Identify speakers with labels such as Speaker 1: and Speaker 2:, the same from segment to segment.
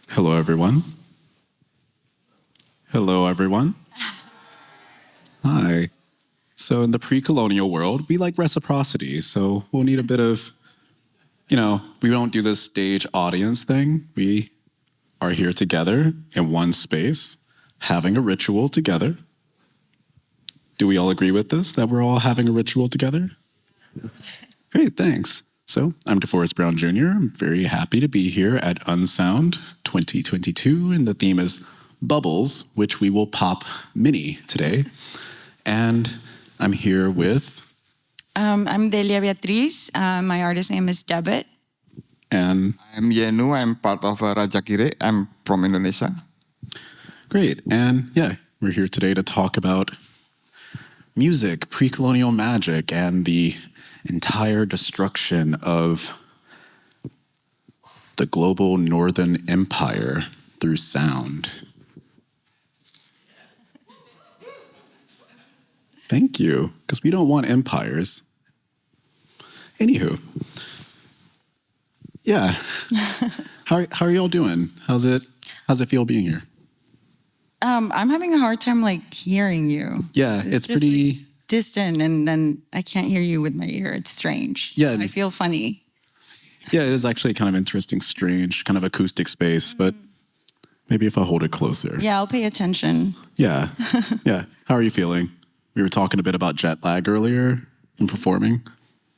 Speaker 1: Hello, everyone. Hello, everyone. Hi. So in the pre-colonial world, we like reciprocity. So we'll need a bit of, we don't do this stage audience thing. We are here together in one space, having a ritual together. Do we all agree with this, that we're all having a ritual together? Great, thanks. So I'm DeForrest Brown Jr. I'm very happy to be here at Unsound 2022, and the theme is Bubbles, which we will pop mini today. And I'm here with...
Speaker 2: I'm Delia Beatriz. My artist name is Debit.
Speaker 1: And...
Speaker 3: I'm Yennu. I'm part of Raja Kirik. I'm from Indonesia.
Speaker 1: Great. And we're here today to talk about music, pre-colonial magic, and the entire destruction of the global Northern Empire through sound. Thank you, because we don't want empires. Anywho, how are y'all doing? How's it feel being here?
Speaker 2: I'm having a hard time hearing you.
Speaker 1: Yeah, it's pretty
Speaker 2: distant, and then I can't hear you with my ear. It's strange. So I feel funny.
Speaker 1: Yeah, it is actually kind of interesting, strange, kind of acoustic space, but maybe if I hold it closer.
Speaker 2: Yeah, I'll pay attention.
Speaker 1: Yeah. How are you feeling? We were talking a bit about jet lag earlier in performing.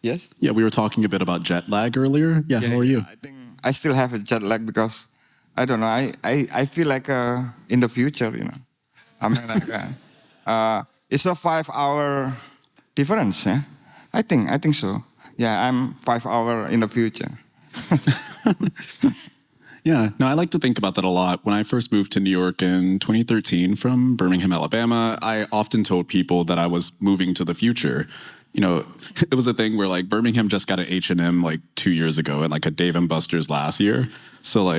Speaker 3: Yes?
Speaker 1: Yeah, we were talking a bit about jet lag earlier. Yeah, how are you?
Speaker 3: I think I still have a jet lag because, I don't know, I feel like in the future, I mean, it's a 5-hour difference, yeah? I think so. Yeah, I'm 5 hours in the future.
Speaker 1: Yeah, no, I like to think about that a lot. When I first moved to New York in 2013 from Birmingham, Alabama, I often told people that I was moving to the future. It was a thing where Birmingham just got an H&M 2 years ago and a Dave & Buster's last year. So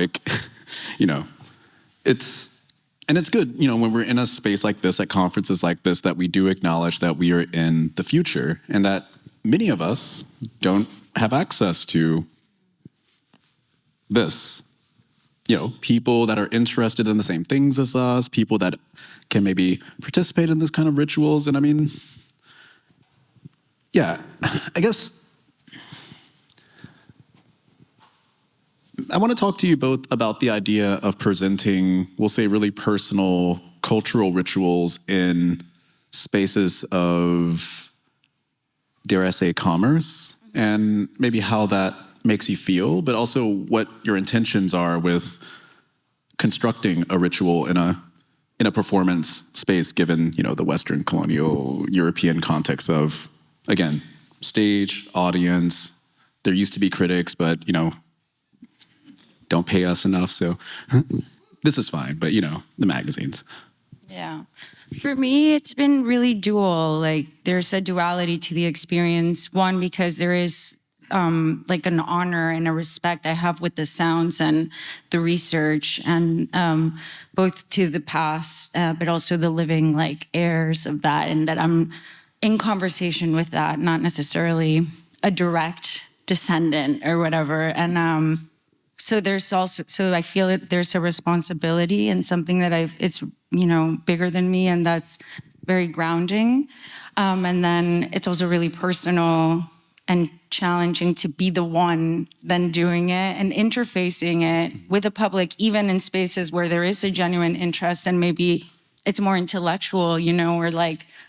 Speaker 1: it's good, when we're in a space like this, at conferences like this, that we do acknowledge that we are in the future and that many of us don't have access to this. People that are interested in the same things as us, people that can maybe participate in this kind of rituals. And I mean, I guess I want to talk to you both about the idea of presenting, we'll say, really personal cultural rituals in spaces of, dare I say, commerce, and maybe how that makes you feel, but also what your intentions are with constructing a ritual in a performance space, given the Western colonial European context of, again, stage, audience. There used to be critics, but don't pay us enough, so this is fine. But the magazines.
Speaker 2: Yeah, for me, it's been really dual. There's a duality to the experience. One, because there is an honor and a respect I have with the sounds and the research, and both to the past, but also the living heirs of that, and that I'm in conversation with that, not necessarily a direct descendant or whatever. And so there's also, I feel that there's a responsibility and something that it's bigger than me, and that's very grounding. And then it's also really personal and challenging to be the one then doing it and interfacing it with the public, even in spaces where there is a genuine interest and maybe it's more intellectual, or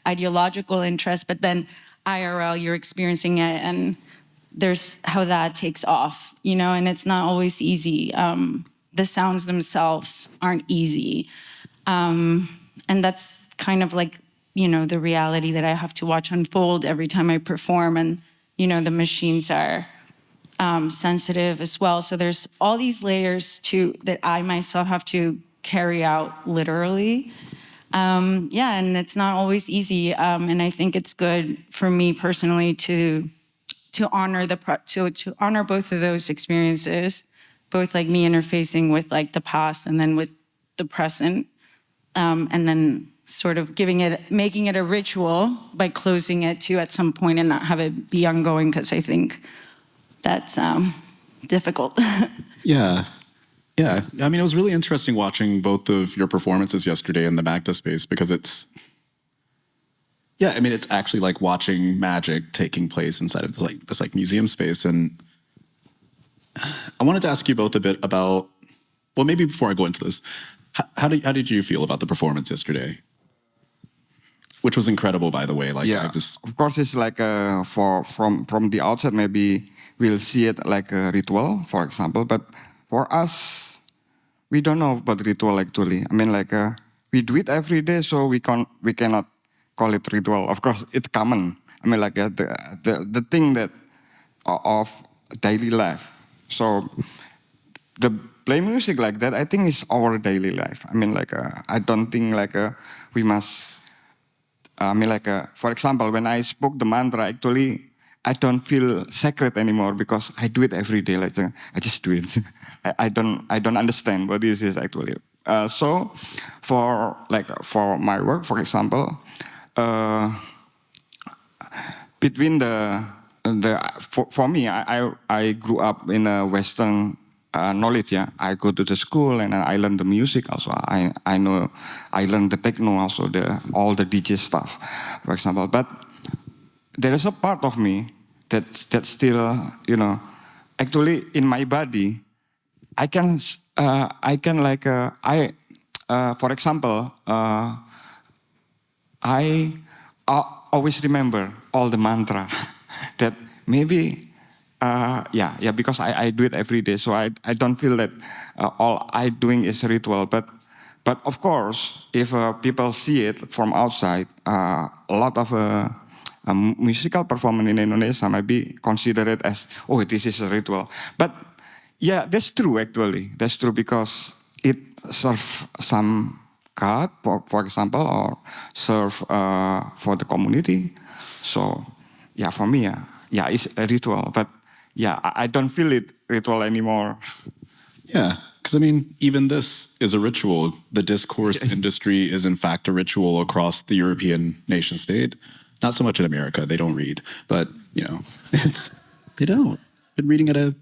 Speaker 2: ideological interest, but then IRL, you're experiencing it and there's how that takes off, and it's not always easy. The sounds themselves aren't easy. And that's kind of the reality that I have to watch unfold every time I perform. And the machines are sensitive as well. So there's all these layers that I myself have to carry out literally. And it's not always easy. And I think it's good for me personally to honor to honor both of those experiences, both me interfacing with the past and then with the present, and then sort of making it a ritual by closing it too at some point and not have it be ongoing, because I think that's difficult.
Speaker 1: Yeah. Yeah, I mean, it was really interesting watching both of your performances yesterday in the Magda space because it's actually like watching magic taking place inside of this museum space. And I wanted to ask you both a bit about, well, maybe before I go into this, how did you feel about the performance yesterday? Which was incredible, by the way.
Speaker 3: Of course, it's like from the outside, maybe we'll see it like a ritual, for example. But for us, we don't know about ritual actually. I mean, we do it every day, so we cannot call it ritual. Of course, it's common. I mean, the thing that of daily life. So the play music like that, I think, is our daily life. I mean, I don't think we must. For example, when I spoke the mantra, actually, I don't feel sacred anymore because I do it every day. I just do it. I don't understand what this is actually. So, for my work, for example, between for me, I grew up in a Western knowledge. Yeah, I go to the school and I learn the music also. I know I learn the techno also, all the DJ stuff, for example. But there is a part of me that's still, actually in my body. For example, I always remember all the mantra that maybe. Because I do it every day, so I don't feel that all I doing is ritual. But of course, if people see it from outside, a lot of musical performance in Indonesia might be considered as, oh, this is a ritual. But yeah, that's true actually. That's true because it serves some God, for example, or serve for the community. So yeah, for me, it's a ritual, but. Yeah, I don't feel it ritual anymore.
Speaker 1: Yeah, because I mean, even this is a ritual. The discourse industry is in fact a ritual across the European nation state. Not so much in America, they don't read. But, they don't. Been reading at a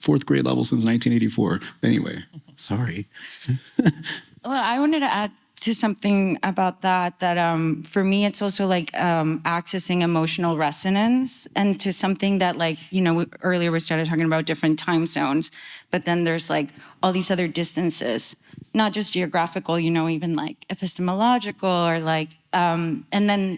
Speaker 1: 4th grade level since 1984. Anyway, sorry.
Speaker 2: Well, I wanted to add to something about that for me, it's also accessing emotional resonance and to something that earlier we started talking about different time zones, but then there's all these other distances, not just geographical, even epistemological or and then,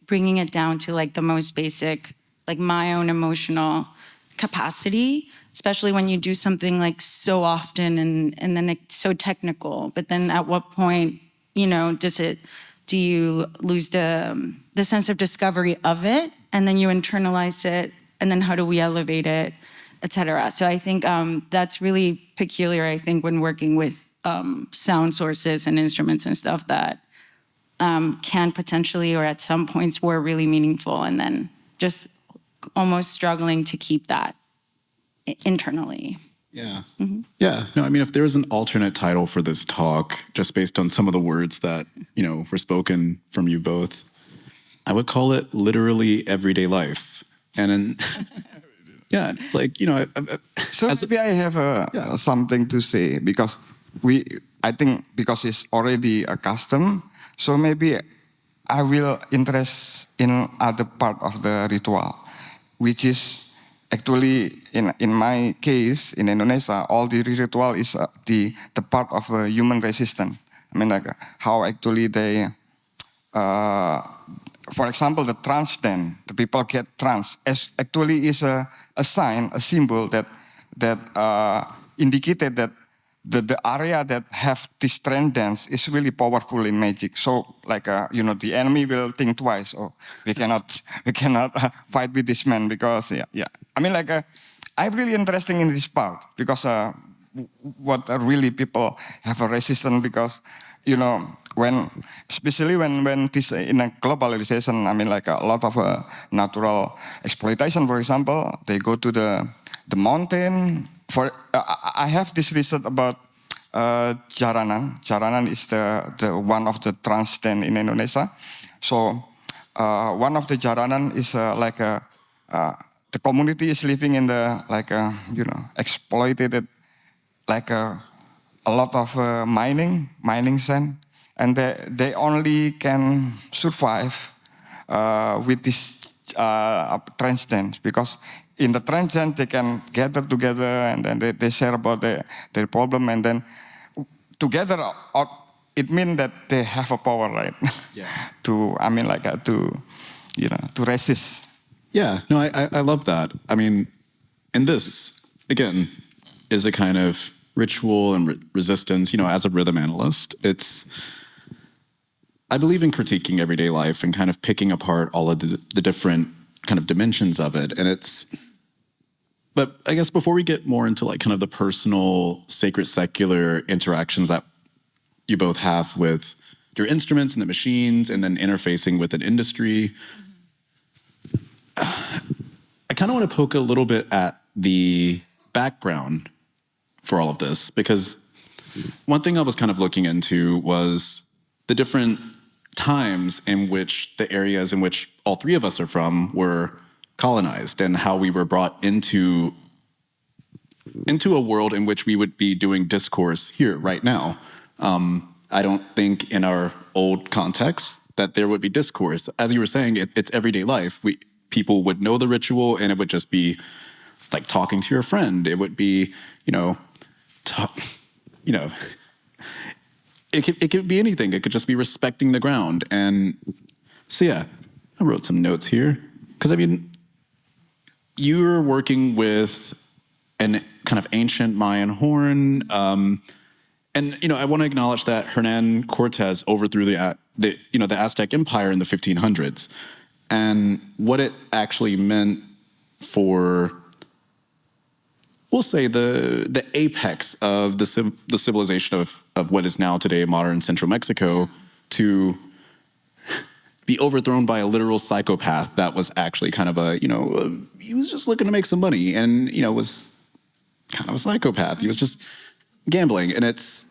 Speaker 2: bringing it down to the most basic, my own emotional capacity, especially when you do something so often and then it's so technical. But then at what point, do you lose the sense of discovery of it, and then you internalize it, and then how do we elevate it, et cetera. So I think that's really peculiar, I think, when working with sound sources and instruments and stuff that can potentially, or at some points were really meaningful, and then just almost struggling to keep that internally.
Speaker 1: Yeah. Mm-hmm. Yeah. No, I mean, if there was an alternate title for this talk, just based on some of the words that, were spoken from you both, I would call it literally everyday life. And then, yeah, it's
Speaker 3: so maybe I have something to say because I think because it's already a custom, so maybe I will interest in other part of the ritual, which is actually, in my case, in Indonesia, all the ritual is the part of human resistance. I mean, how actually they, for example, the trance dance, the people get trance, actually is a sign, a symbol that indicated that the area that have this trance dance is really powerful in magic. So, the enemy will think twice. Oh, we cannot fight with this man because, I mean, I'm really interested in this part because what really people have a resistance because, especially when this in a globalization, I mean, a lot of natural exploitation, for example, they go to the mountain. I have this research about jaranan. Jaranan is the one of the trance dance in Indonesia. So one of the jaranan is the community is living in the exploited like a lot of mining sand, and they only can survive with this trance dance, because in the trance dance they can gather together and then they share about their problem, and then together it means that they have a power, right?
Speaker 1: Yeah.
Speaker 3: to resist.
Speaker 1: Yeah, no, I love that. I mean, and this, again, is a kind of ritual and resistance, as a rhythm analyst. I believe in critiquing everyday life and kind of picking apart all of the different kind of dimensions of it. But I guess before we get more into like kind of the personal sacred secular interactions that you both have with your instruments and the machines and then interfacing with an industry, I kind of want to poke a little bit at the background for all of this, because one thing I was kind of looking into was the different times in which the areas in which all three of us are from were colonized and how we were brought into a world in which we would be doing discourse here right now. I don't think in our old context that there would be discourse. As you were saying, it's everyday life. People would know the ritual, and it would just be like talking to your friend. It would be, it could be anything. It could just be respecting the ground. And so, yeah, I wrote some notes here. Because, I mean, you're working with an kind of ancient Mayan horn. And, I want to acknowledge that Hernan Cortez overthrew the Aztec Empire in the 1500s. And what it actually meant for, we'll say, the apex of the civilization of what is now today modern central Mexico, to be overthrown by a literal psychopath that was actually kind of he was just looking to make some money, and, was kind of a psychopath. He was just gambling. And it's,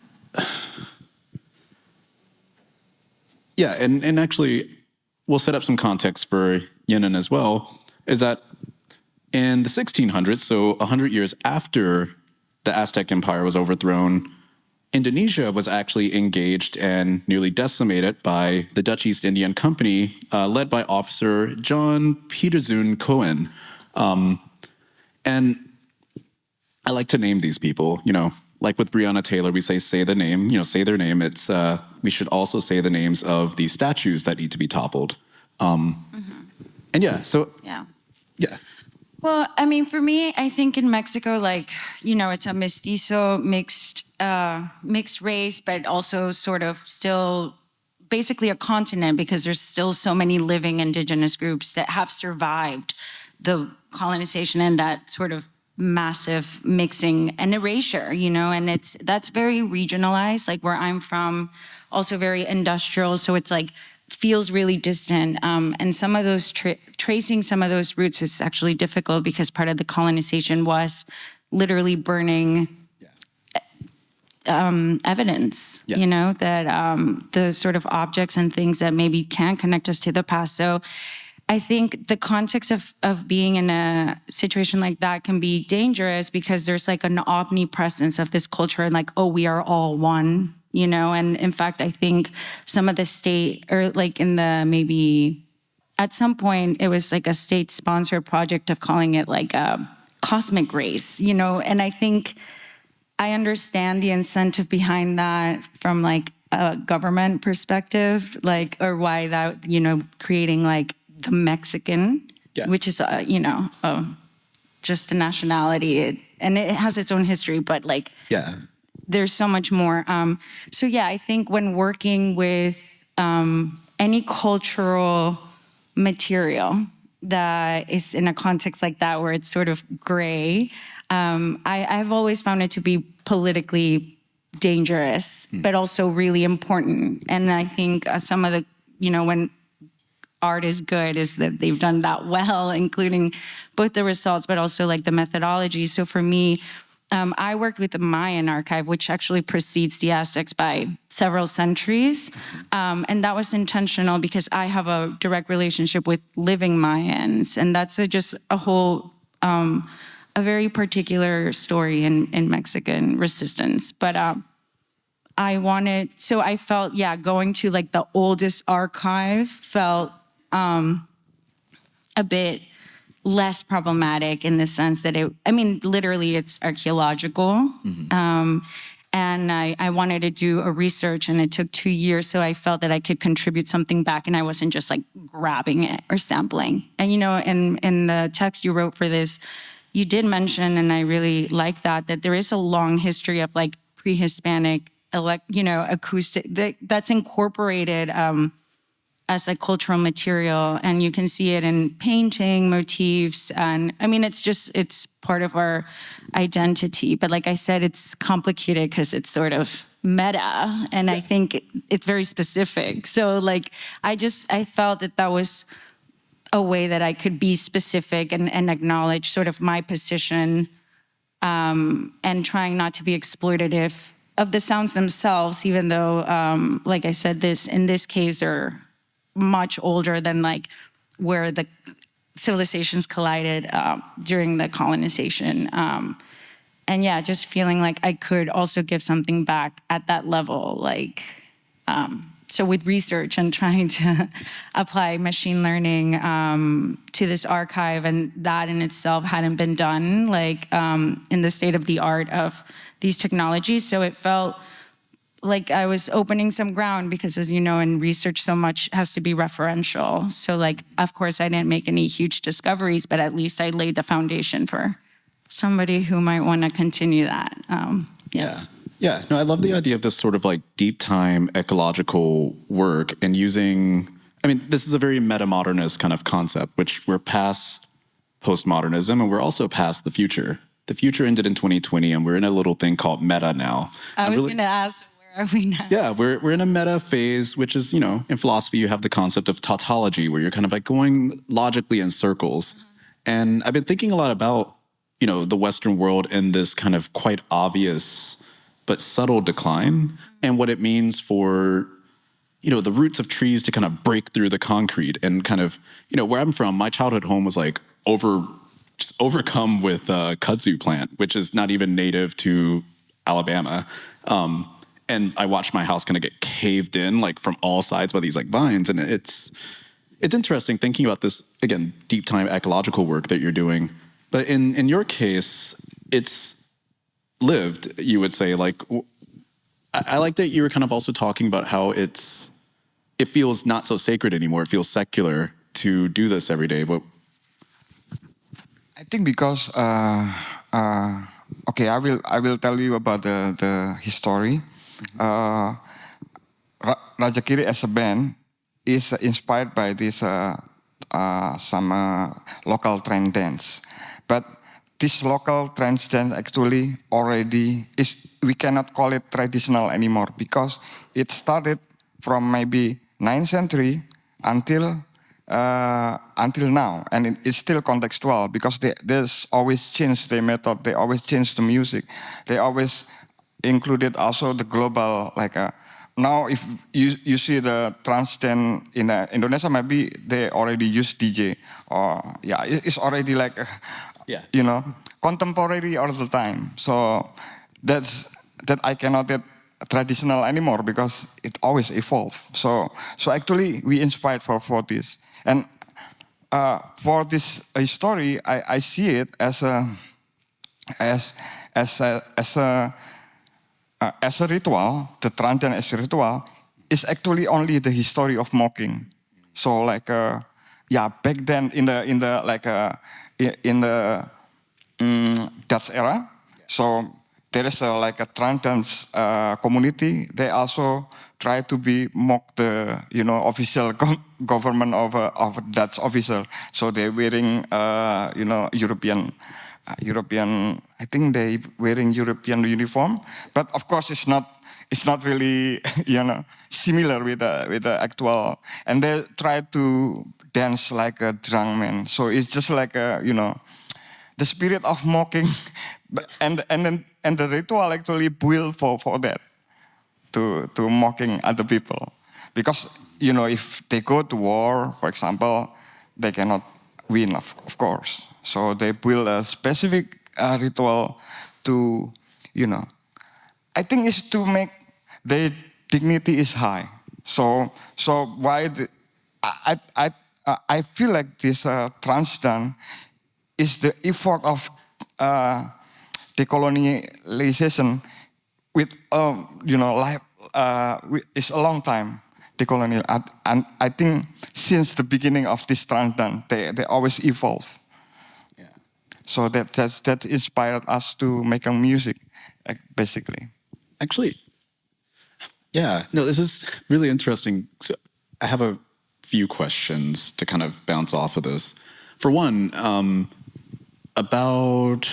Speaker 1: yeah, and actually, we'll set up some context for Yennu as well, is that in the 1600s, so 100 years after the Aztec Empire was overthrown, Indonesia was actually engaged and nearly decimated by the Dutch East Indian Company, led by Officer John Pieterzoon Cohen. And I like to name these people, like with Breonna Taylor, we say the name, say their name. It's we should also say the names of the statues that need to be toppled. And yeah, so
Speaker 2: Yeah.
Speaker 1: yeah.
Speaker 2: Well, I mean, for me, I think in Mexico, it's a mestizo, mixed race, but also sort of still basically a continent, because there's still so many living indigenous groups that have survived the colonization and that sort of massive mixing and erasure, and that's very regionalized, like where I'm from, also very industrial. So it's like, feels really distant. And some of those, tracing some of those roots is actually difficult, because part of the colonization was literally burning evidence, that the sort of objects and things that maybe can connect us to the past. So I think the context of being in a situation like that can be dangerous, because there's like an omnipresence of this culture, and like, oh, we are all one, and in fact, I think some of the state, or like in the, maybe at some point, it was like a state-sponsored project of calling it like a cosmic race, and I think I understand the incentive behind that from like a government perspective, like, or why that, creating like the Mexican, which is, just the nationality, and it has its own history, but like, there's so much more. So yeah, I think when working with any cultural material that is in a context like that, where it's sort of gray, I've always found it to be politically dangerous, but also really important. And I think some of the, when art is good, is that they've done that well, including both the results, but also like the methodology. So for me, I worked with the Mayan archive, which actually precedes the Aztecs by several centuries. And that was intentional, because I have a direct relationship with living Mayans. And that's just a whole a very particular story in Mexican resistance. But I felt, going to like the oldest archive felt a bit less problematic in the sense that literally it's archaeological. And I wanted to do a research, and it took 2 years, so I felt that I could contribute something back, and I wasn't just like grabbing it or sampling. And in the text you wrote for this, you did mention, and I really like that there is a long history of like pre-Hispanic, acoustic that's incorporated as a cultural material, and you can see it in painting motifs, and it's part of our identity. But like I said, it's complicated because it's sort of meta, and I think it's very specific. So like I felt that was a way that I could be specific and acknowledge sort of my position, and trying not to be exploitative of the sounds themselves, even though, like I said, in this case are much older than like where the civilizations collided during the colonization. And just feeling like I could also give something back at that level. Like, so with research and trying to apply machine learning to this archive, and that in itself hadn't been done like in the state of the art of these technologies. So it felt like I was opening some ground because, as you know, in research, so much has to be referential. So like, of course, I didn't make any huge discoveries, but at least I laid the foundation for somebody who might want to continue that.
Speaker 1: Yeah. No, I love the idea of this sort of like deep time ecological work and using, this is a very meta-modernist kind of concept, which we're past postmodernism and we're also past the future. The future ended in 2020 and we're in a little thing called meta now.
Speaker 2: I was going to ask, are we now?
Speaker 1: Yeah, we're in a meta phase, which is, in philosophy, you have the concept of tautology, where you're kind of like going logically in circles. And I've been thinking a lot about, the Western world and this kind of quite obvious but subtle decline and what it means for, the roots of trees to kind of break through the concrete and kind of, where I'm from, my childhood home was like overcome with a kudzu plant, which is not even native to Alabama. And I watched my house kind of get caved in, like from all sides by these like vines. And it's interesting thinking about this, again, deep time ecological work that you're doing. But in your case, it's lived, you would say. Like, I like that you were kind of also talking about how it feels not so sacred anymore. It feels secular to do this every day. But
Speaker 3: I think because, okay, I will tell you about the history. Raja Kirik as a band is inspired by this some local trance dance, but this local trance dance actually already we cannot call it traditional anymore because it started from maybe 9th century until now, and it's still contextual because there's always changed the method, they always change the music, they always included also the global, like now if you see the trance dance in Indonesia, maybe they already use DJ, or it's already like contemporary all the time. So that I cannot get traditional anymore because it always evolves. So actually we inspired for this, and for this story I see it as a ritual. The trance dance as a ritual is actually only the history of mocking. So like back then in the Dutch era, so there is like a trance dance community. They also try to mock the official government of a Dutch officer. So they're wearing European. I think they wearing European uniform, but of course it's not really similar with the actual. And they try to dance like a drunk man. So it's just like the spirit of mocking, and the ritual actually built for that, to mocking other people, because if they go to war, for example, they cannot win, of course. So they build a specific ritual to, I think it's to make their dignity is high. So why I feel like this trance dance is the effort of decolonialization with it's a long time decolonial, and I think since the beginning of this trance dance they always evolve. Yeah. So that inspired us to make music, basically.
Speaker 1: Actually, yeah, no, this is really interesting. So I have a few questions to kind of bounce off of this. For one, about,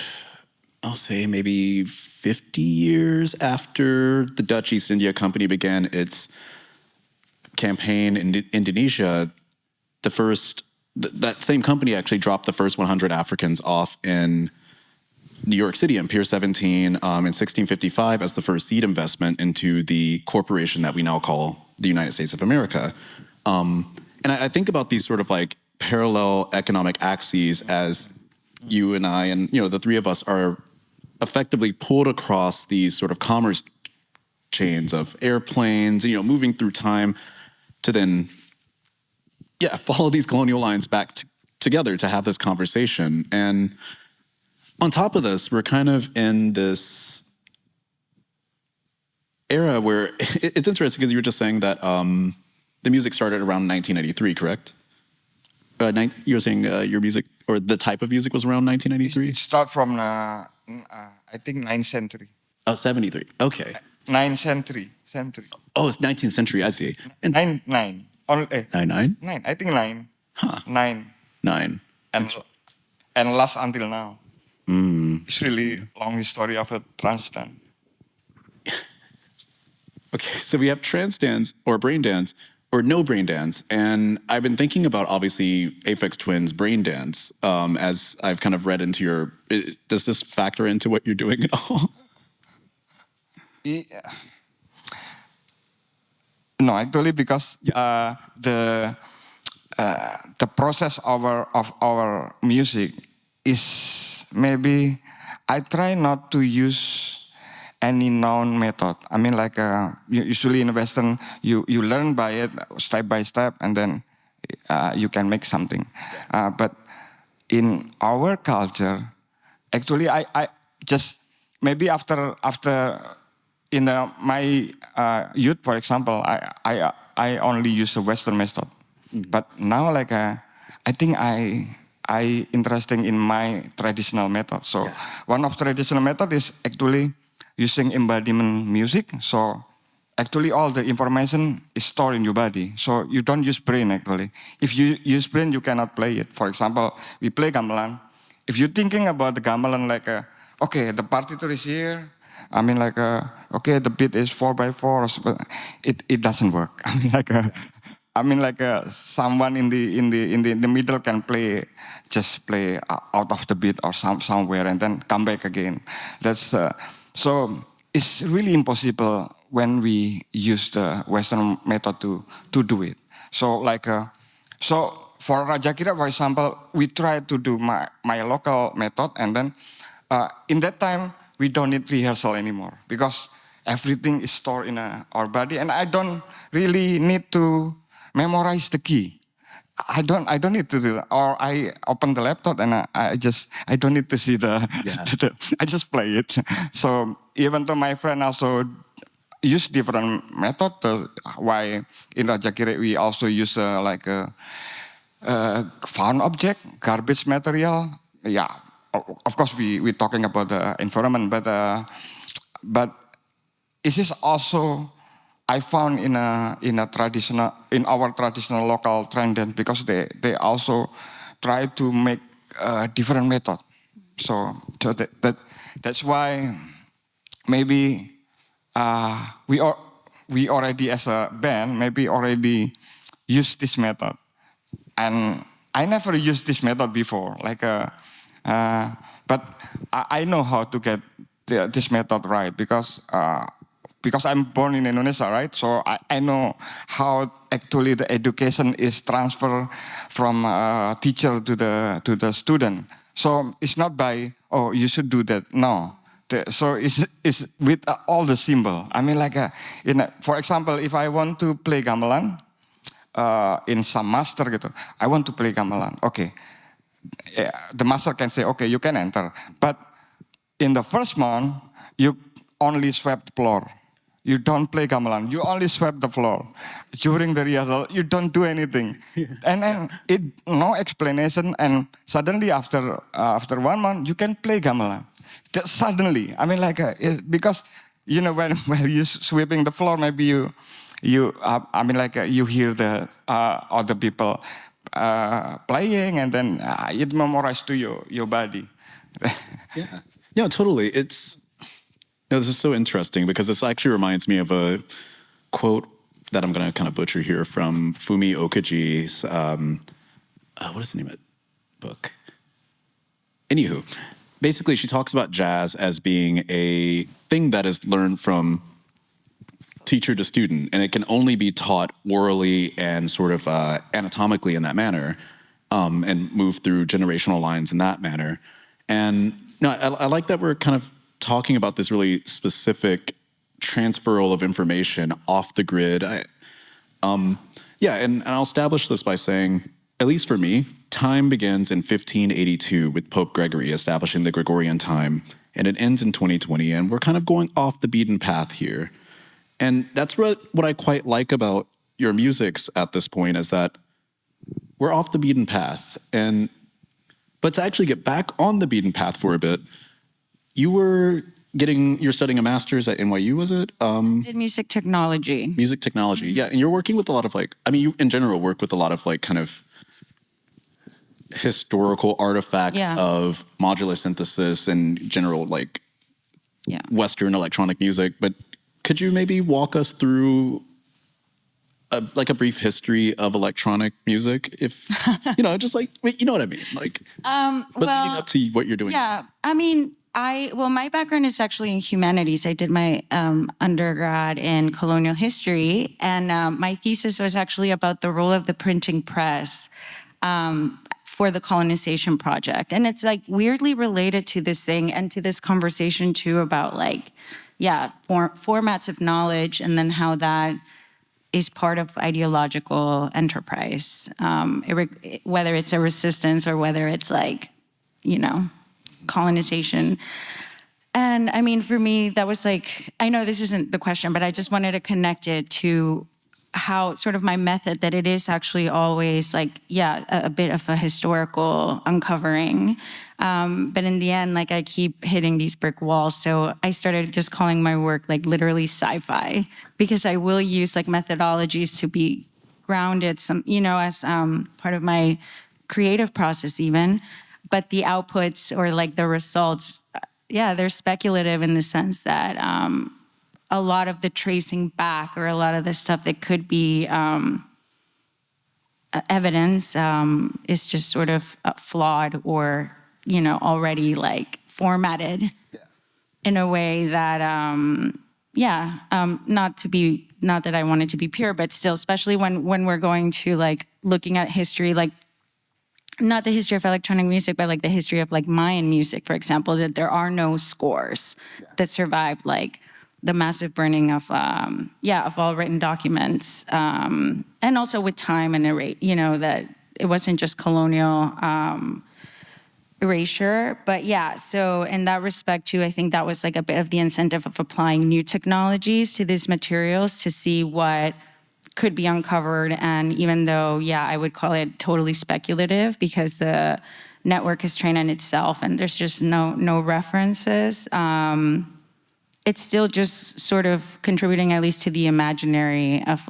Speaker 1: I'll say maybe 50 years after the Dutch East India Company began its campaign in Indonesia, that same company actually dropped the first 100 Africans off in New York City on Pier 17 in 1655 as the first seed investment into the corporation that we now call the United States of America. And I think about these sort of like parallel economic axes as you and I and the three of us are effectively pulled across these sort of commerce chains of airplanes, moving through time to then, follow these colonial lines back together to have this conversation. And on top of this, we're kind of in this era where it's interesting because you were just saying that the music started around 1993, correct? You were saying your music or the type of music was around 1993?
Speaker 3: It started from, I think, 9th century.
Speaker 1: Oh, 73. Okay.
Speaker 3: 9th century.
Speaker 1: Oh, it's 19th century. I see.
Speaker 3: And nine.
Speaker 1: Nine?
Speaker 3: Nine. I think 9.
Speaker 1: Huh.
Speaker 3: 9. And last until now. It's really long history of a trance dance.
Speaker 1: Okay, so we have trance dance or brain dance or no brain dance. And I've been thinking about, obviously, Aphex Twin's brain dance as I've kind of read into your... Does this factor into what you're doing at all?
Speaker 3: Yeah. No, actually, because the process of our music is maybe I try not to use any known method. I mean, like usually in Western, you learn by it step by step, and then you can make something. But in our culture, actually, I just maybe after in my youth, for example, I only use a Western method. But now, like I think I interested in my traditional method. So one of traditional method is actually using embodiment music. So actually all the information is stored in your body. So you don't use brain actually. If you use brain, you cannot play it. For example, we play gamelan. If you're thinking about the gamelan like, okay, the partiture is here. I mean like, okay, the beat is 4/4. But it doesn't work. I mean like, someone in the middle can just play out of the beat or somewhere and then come back again. That's so it's really impossible when we use the Western method to do it. So like so for Raja Kirik, for example, we try to do my local method, and then in that time we don't need rehearsal anymore because everything is stored in our body, and I don't really need to memorize the key. I don't need to do that. Or I open the laptop and I don't need to see I just play it. So even though my friend also use different method, why in Raja Kirik we also use like a found object, garbage material. Yeah, of course we're talking about the environment, but it is also I found in our traditional local trend dance because they also try to make a different method. So that's why maybe we already as a band maybe already use this method, and I never used this method before. But I know how to get this method right because I'm born in Indonesia, right? So I know how actually the education is transferred from teacher to the student. So it's not by, oh, you should do that. No. So it's with all the symbol. I mean, like, for example, if I want to play gamelan in some master, gitu, I want to play gamelan. Okay, the master can say, okay, you can enter. But in the first month, you only sweep the floor. You don't play gamelan. You only sweep the floor. During the rehearsal, you don't do anything. Yeah. And then no explanation. And suddenly after 1 month, you can play gamelan. Just suddenly, I mean, like, because, you know, when you're sweeping the floor, maybe you hear the other people playing, and then it memorizes to your body.
Speaker 1: Yeah, totally. This is so interesting because this actually reminds me of a quote that I'm going to kind of butcher here from Fumi Okaji's, what is the name of the book? Anywho, basically she talks about jazz as being a thing that is learned from teacher to student, and it can only be taught orally and sort of anatomically in that manner, and move through generational lines in that manner. And no, I like that we're kind of talking about this really specific transferal of information off the grid. And I'll establish this by saying, at least for me, time begins in 1582 with Pope Gregory establishing the Gregorian time, and it ends in 2020, and we're kind of going off the beaten path here. And that's what I quite like about your musics at this point, is that we're off the beaten path. But to actually get back on the beaten path for a bit, you're studying a master's at NYU, was it?
Speaker 2: Did music technology.
Speaker 1: Music technology, yeah. And you're working with a lot of you in general work with a lot of kind of historical artifacts of modular synthesis and general Western electronic music. But could you maybe walk us through a brief history of electronic music? If, you know what I mean? Leading up to what you're doing.
Speaker 2: Yeah, I mean, my background is actually in humanities. I did my undergrad in colonial history, and my thesis was actually about the role of the printing press for the colonization project. And it's weirdly related to this thing and to this conversation too about formats of knowledge, and then how that is part of ideological enterprise, whether it's a resistance or whether it's colonization. And I mean, for me, that was I know this isn't the question, but I just wanted to connect it to how sort of my method, that it is actually always a bit of a historical uncovering. But in the end, I keep hitting these brick walls. So I started just calling my work literally sci-fi, because I will use methodologies to be grounded as part of my creative process even. But the outputs or the results, they're speculative in the sense that a lot of the tracing back, or a lot of the stuff that could be evidence, is just sort of flawed, or already formatted in a way that not that I want it to be pure, but still, especially when we're going to looking at history, not the history of electronic music, but the history of Mayan music, for example, that there are no scores that survived the massive burning of all written documents, and also with time and that it wasn't just colonial erasure. But so in that respect too, I think that was a bit of the incentive of applying new technologies to these materials to see what could be uncovered. And even though, I would call it totally speculative, because the network is trained on itself and there's just no references, it's still just sort of contributing at least to the imaginary of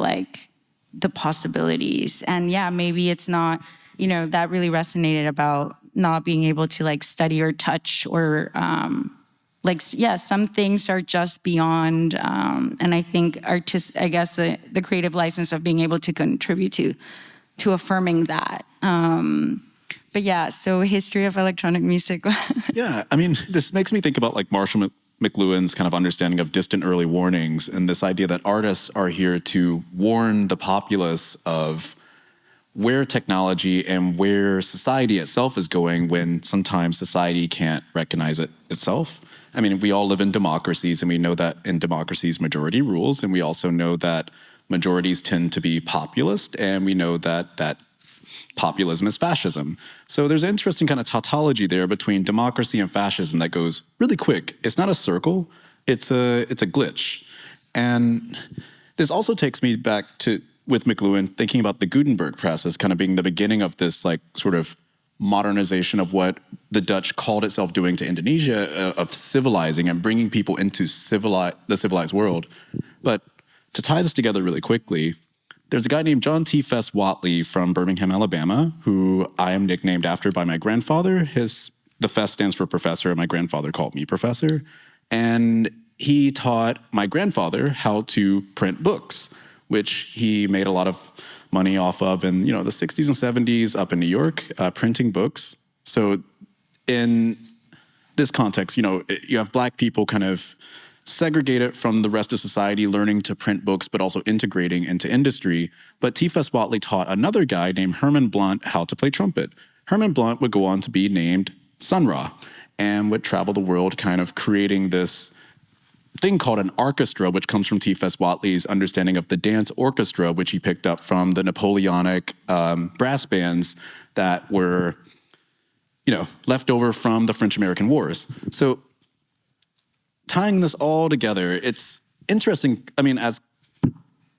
Speaker 2: the possibilities. And maybe it's not, that really resonated about not being able to study or touch, or some things are just beyond, and I think the creative license of being able to contribute to affirming that. But so history of electronic music.
Speaker 1: Yeah, I mean, this makes me think about Marshall McLuhan's kind of understanding of distant early warnings and this idea that artists are here to warn the populace of where technology and where society itself is going when sometimes society can't recognize it itself. I mean, we all live in democracies, and we know that in democracies, majority rules, and we also know that majorities tend to be populist, and we know that populism is fascism. So there's an interesting kind of tautology there between democracy and fascism that goes really quick. It's not a circle, it's a glitch. And this also takes me back to, with McLuhan, thinking about the Gutenberg press as kind of being the beginning of this like sort of modernization of what the Dutch called itself doing to Indonesia, of civilizing and bringing people into the civilized world. But to tie this together really quickly, there's a guy named John T. Fess Whatley from Birmingham, Alabama, who I am nicknamed after by my grandfather. The Fess stands for professor, and my grandfather called me professor. And he taught my grandfather how to print books, which he made a lot of money off of in, the 60s and 70s up in New York, printing books. So in this context, you have Black people kind of segregated from the rest of society, learning to print books, but also integrating into industry. But T. Fess Whatley taught another guy named Herman Blunt how to play trumpet. Herman Blunt would go on to be named Sun Ra and would travel the world kind of creating this thing called an orchestra, which comes from T. Fess Whatley's understanding of the dance orchestra, which he picked up from the Napoleonic brass bands that were, left over from the French-American Wars. So tying this all together, it's interesting, as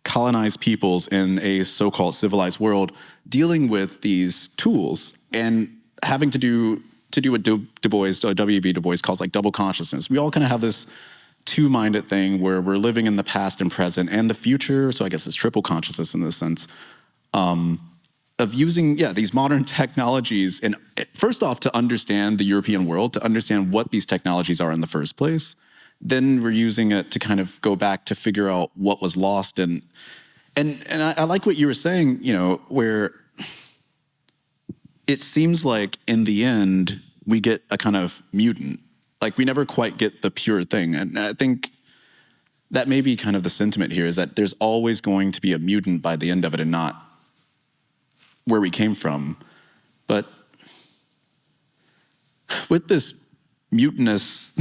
Speaker 1: colonized peoples in a so-called civilized world, dealing with these tools and having to do what W.E.B. Du Bois calls like double consciousness. We all kind of have this two-minded thing where we're living in the past and present and the future. So I guess it's triple consciousness in this sense of using, these modern technologies. And first off, to understand the European world, to understand what these technologies are in the first place. Then we're using it to kind of go back to figure out what was lost. And I like what you were saying, where it seems like in the end, we get a kind of mutant. Like we never quite get the pure thing. And I think that may be kind of the sentiment here, is that there's always going to be a mutant by the end of it and not where we came from. But with this mutinous,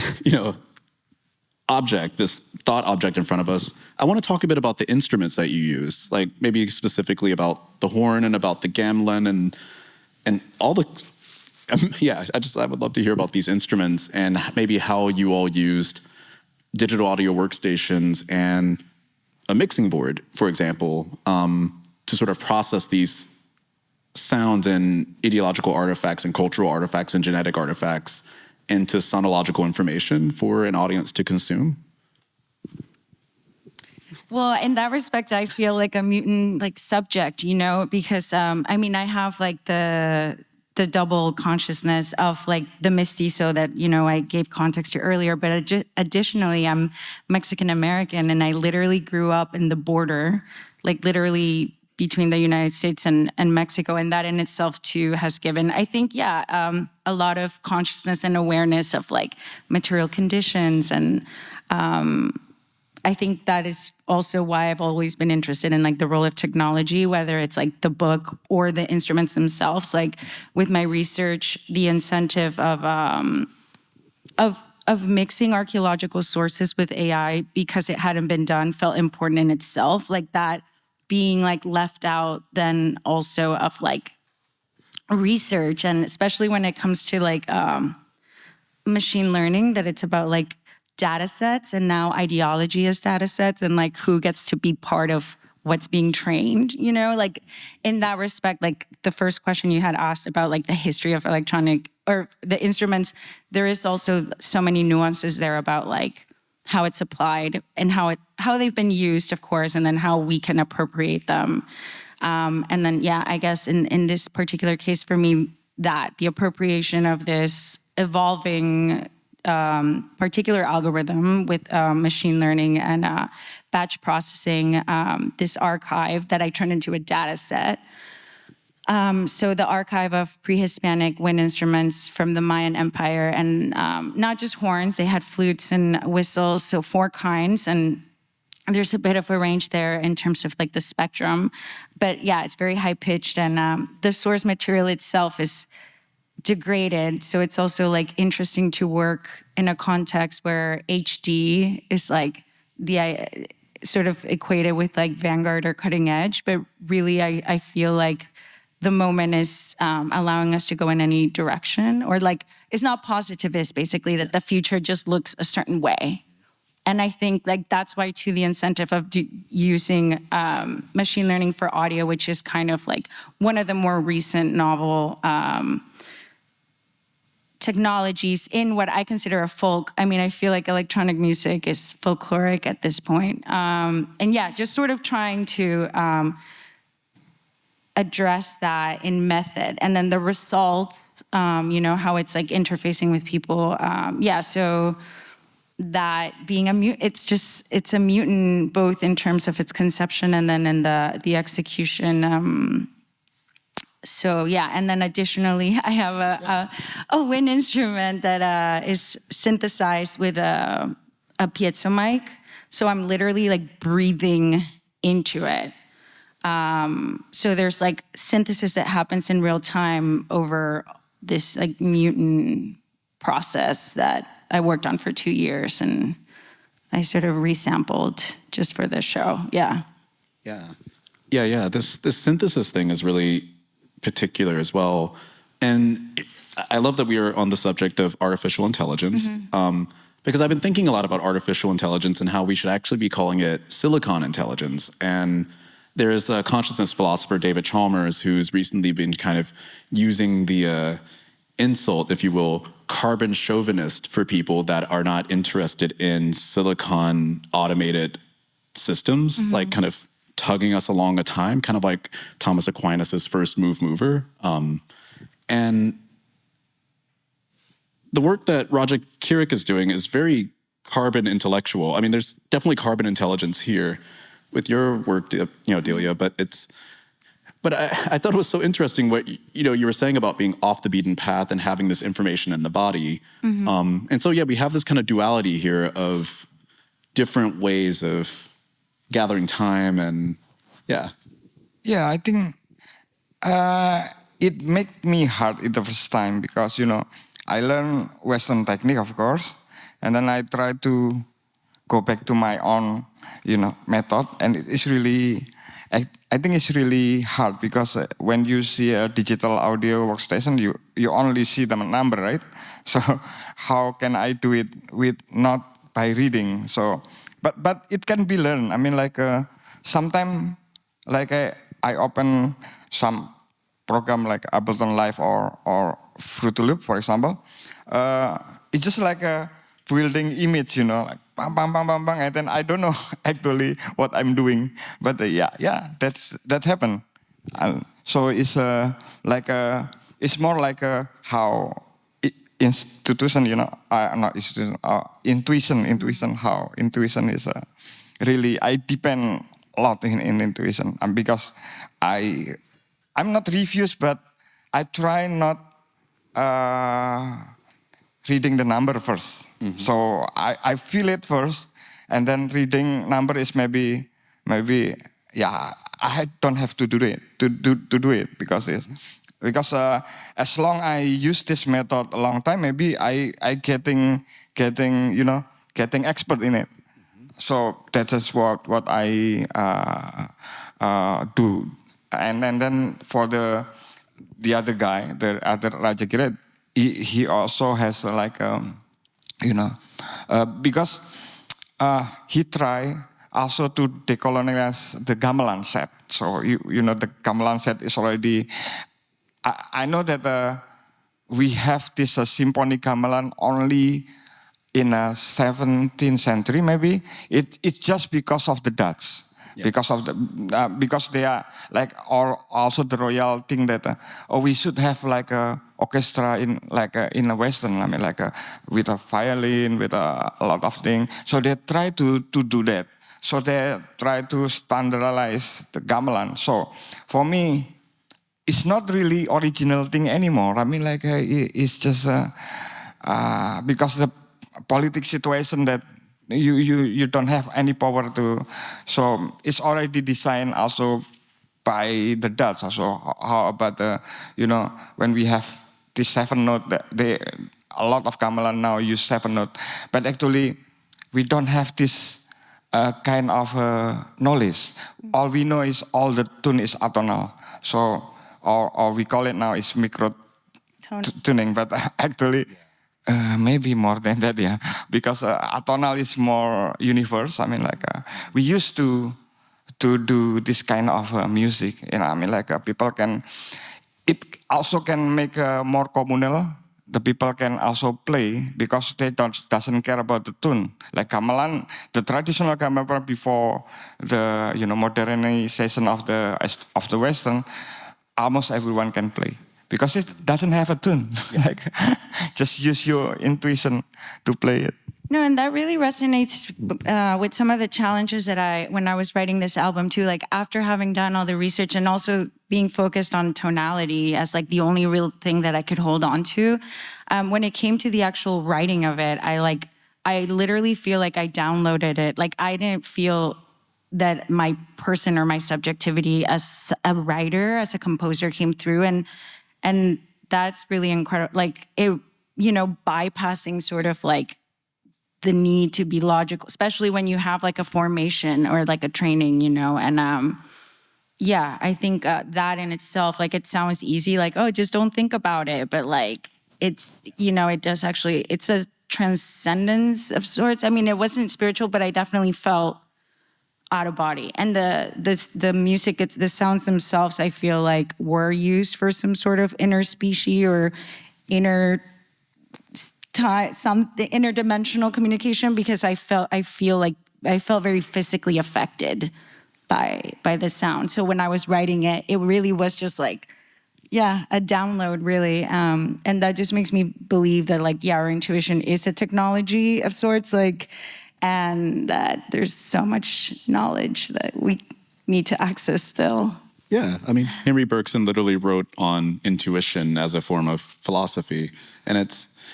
Speaker 1: object, this thought object in front of us, I want to talk a bit about the instruments that you use, like maybe specifically about the horn and about the gamelan and all the, I would love to hear about these instruments and maybe how you all used digital audio workstations and a mixing board, for example, to sort of process these sounds and ideological artifacts and cultural artifacts and genetic artifacts into sonological information for an audience to consume?
Speaker 2: Well, in that respect, I feel like a mutant subject, because I have the double consciousness of the mestizo that, I gave context to earlier, but additionally, I'm Mexican American, and I literally grew up in the border, literally between the United States and Mexico. And that in itself too has given, I think, a lot of consciousness and awareness of material conditions. And I think that is also why I've always been interested in the role of technology, whether it's the book or the instruments themselves. With my research, the incentive of mixing archaeological sources with AI, because it hadn't been done, felt important in itself. That being left out then also of research, and especially when it comes to machine learning, that it's about data sets, and now ideology as data sets, and who gets to be part of what's being trained, in that respect, the first question you had asked about the history of electronic or the instruments, there is also so many nuances there about how it's applied and how they've been used, of course, and then how we can appropriate them. And then, I guess in this particular case for me, that the appropriation of this evolving particular algorithm with machine learning and batch processing, this archive that I turned into a data set, So the archive of pre-Hispanic wind instruments from the Mayan Empire, and not just horns, they had flutes and whistles, so 4 kinds, and there's a bit of a range there in terms of like the spectrum. But yeah, it's very high pitched, and the source material itself is degraded. So it's also like interesting to work in a context where HD is like the sort of equated with like vanguard or cutting edge. But really, I feel like the moment is allowing us to go in any direction, or like it's not positivist, basically, that the future just looks a certain way. And I think like that's why too the incentive of using machine learning for audio, which is kind of like one of the more recent novel technologies in what I consider a folk. I mean, I feel like electronic music is folkloric at this point. And yeah, just sort of trying to address that in method. And then the results, you know, how it's like interfacing with people. Yeah, so that being it's a mutant both in terms of its conception and then in the execution. So yeah, and then additionally, I have a wind instrument that is synthesized with a piezo mic. So I'm literally like breathing into it. So there's like synthesis that happens in real time over this like mutant process that I worked on for 2 years, and I sort of resampled just for this show. Yeah.
Speaker 1: Yeah. This synthesis thing is really particular as well, and I love that we are on the subject of artificial intelligence, because I've been thinking a lot about artificial intelligence and how we should actually be calling it silicon intelligence. And there is the consciousness philosopher David Chalmers, who's recently been kind of using the insult, if you will, carbon chauvinist for people that are not interested in silicon automated systems, like kind of tugging us along a time, kind of like Thomas Aquinas's first mover. And the work that Raja Kirik is doing is very carbon intellectual. I mean, there's definitely carbon intelligence here with your work, Delia, but I thought it was so interesting what you were saying about being off the beaten path and having this information in the body. And so yeah, we have this kind of duality here of different ways of gathering time, and yeah.
Speaker 3: Yeah, I think it made me hard in the first time because, I learned Western technique, of course, and then I try to go back to my own, method, and it is really, I think it's really hard because when you see a digital audio workstation, you only see the number, right? So how can I do it with not by reading? So, but it can be learned. I mean, like sometimes, like I open some program like Ableton Live or Fruity Loop, for example. It's just like a building image, like bang, bang, bang, bang, bang, and then I don't know actually what I'm doing. But that happened. And so it's it's more like how institution, not institution, intuition, how intuition is really, I depend a lot in intuition. And because I'm not refused, but I try not reading the number first. So I feel it first, and then reading number is maybe I don't have to do it to do it because as long I use this method a long time, maybe I getting expert in it. So that is what I do, and then for the other guy, the other Raja Kirik, he also has because he tried also to decolonize the gamelan set. So the gamelan set is already. I know that we have this symphonic gamelan only in the 17th century, maybe. It's just because of the Dutch. Yeah. Because they are like, or also the royal thing that we should have like a orchestra in a Western, I mean with a violin, with a lot of things. So they try to do that. So they try to standardize the gamelan. So for me, it's not really original thing anymore. I mean, like it's just because the political situation that you don't have any power to. So it's already designed also by the Dutch. Also, how about when we have this 7-note, a lot of gamelan now use 7-note, but actually we don't have this kind of knowledge. All we know is all the tune is atonal. So, or we call it now is micro tuning, but actually maybe more than that, yeah. Because atonal is more universe. I mean, like we used to do this kind of music. I mean, like people can. It also can make more communal. The people can also play because they doesn't care about the tune. Like gamelan, the traditional gamelan before the modernization of the Western, almost everyone can play because it doesn't have a tune. Like just use your intuition to play it.
Speaker 2: No, and that really resonates with some of the challenges that when I was writing this album too, like after having done all the research and also being focused on tonality as like the only real thing that I could hold on to. When it came to the actual writing of it, I literally feel like I downloaded it. Like I didn't feel that my person or my subjectivity as a writer, as a composer came through. And that's really incredible. Like it, bypassing sort of like the need to be logical, especially when you have like a formation or like a training, and I think that in itself, like it sounds easy, like, oh, just don't think about it. But like, it's, it does actually, it's a transcendence of sorts. I mean, it wasn't spiritual, but I definitely felt out of body. And the music, the sounds themselves, I feel like were used for some sort of inner species or the interdimensional communication, because I felt very physically affected by the sound. So when I was writing it, it really was just like, a download really. And that just makes me believe that like, our intuition is a technology of sorts, like, and that there's so much knowledge that we need to access still.
Speaker 1: Yeah, I mean, Henry Bergson literally wrote on intuition as a form of philosophy. And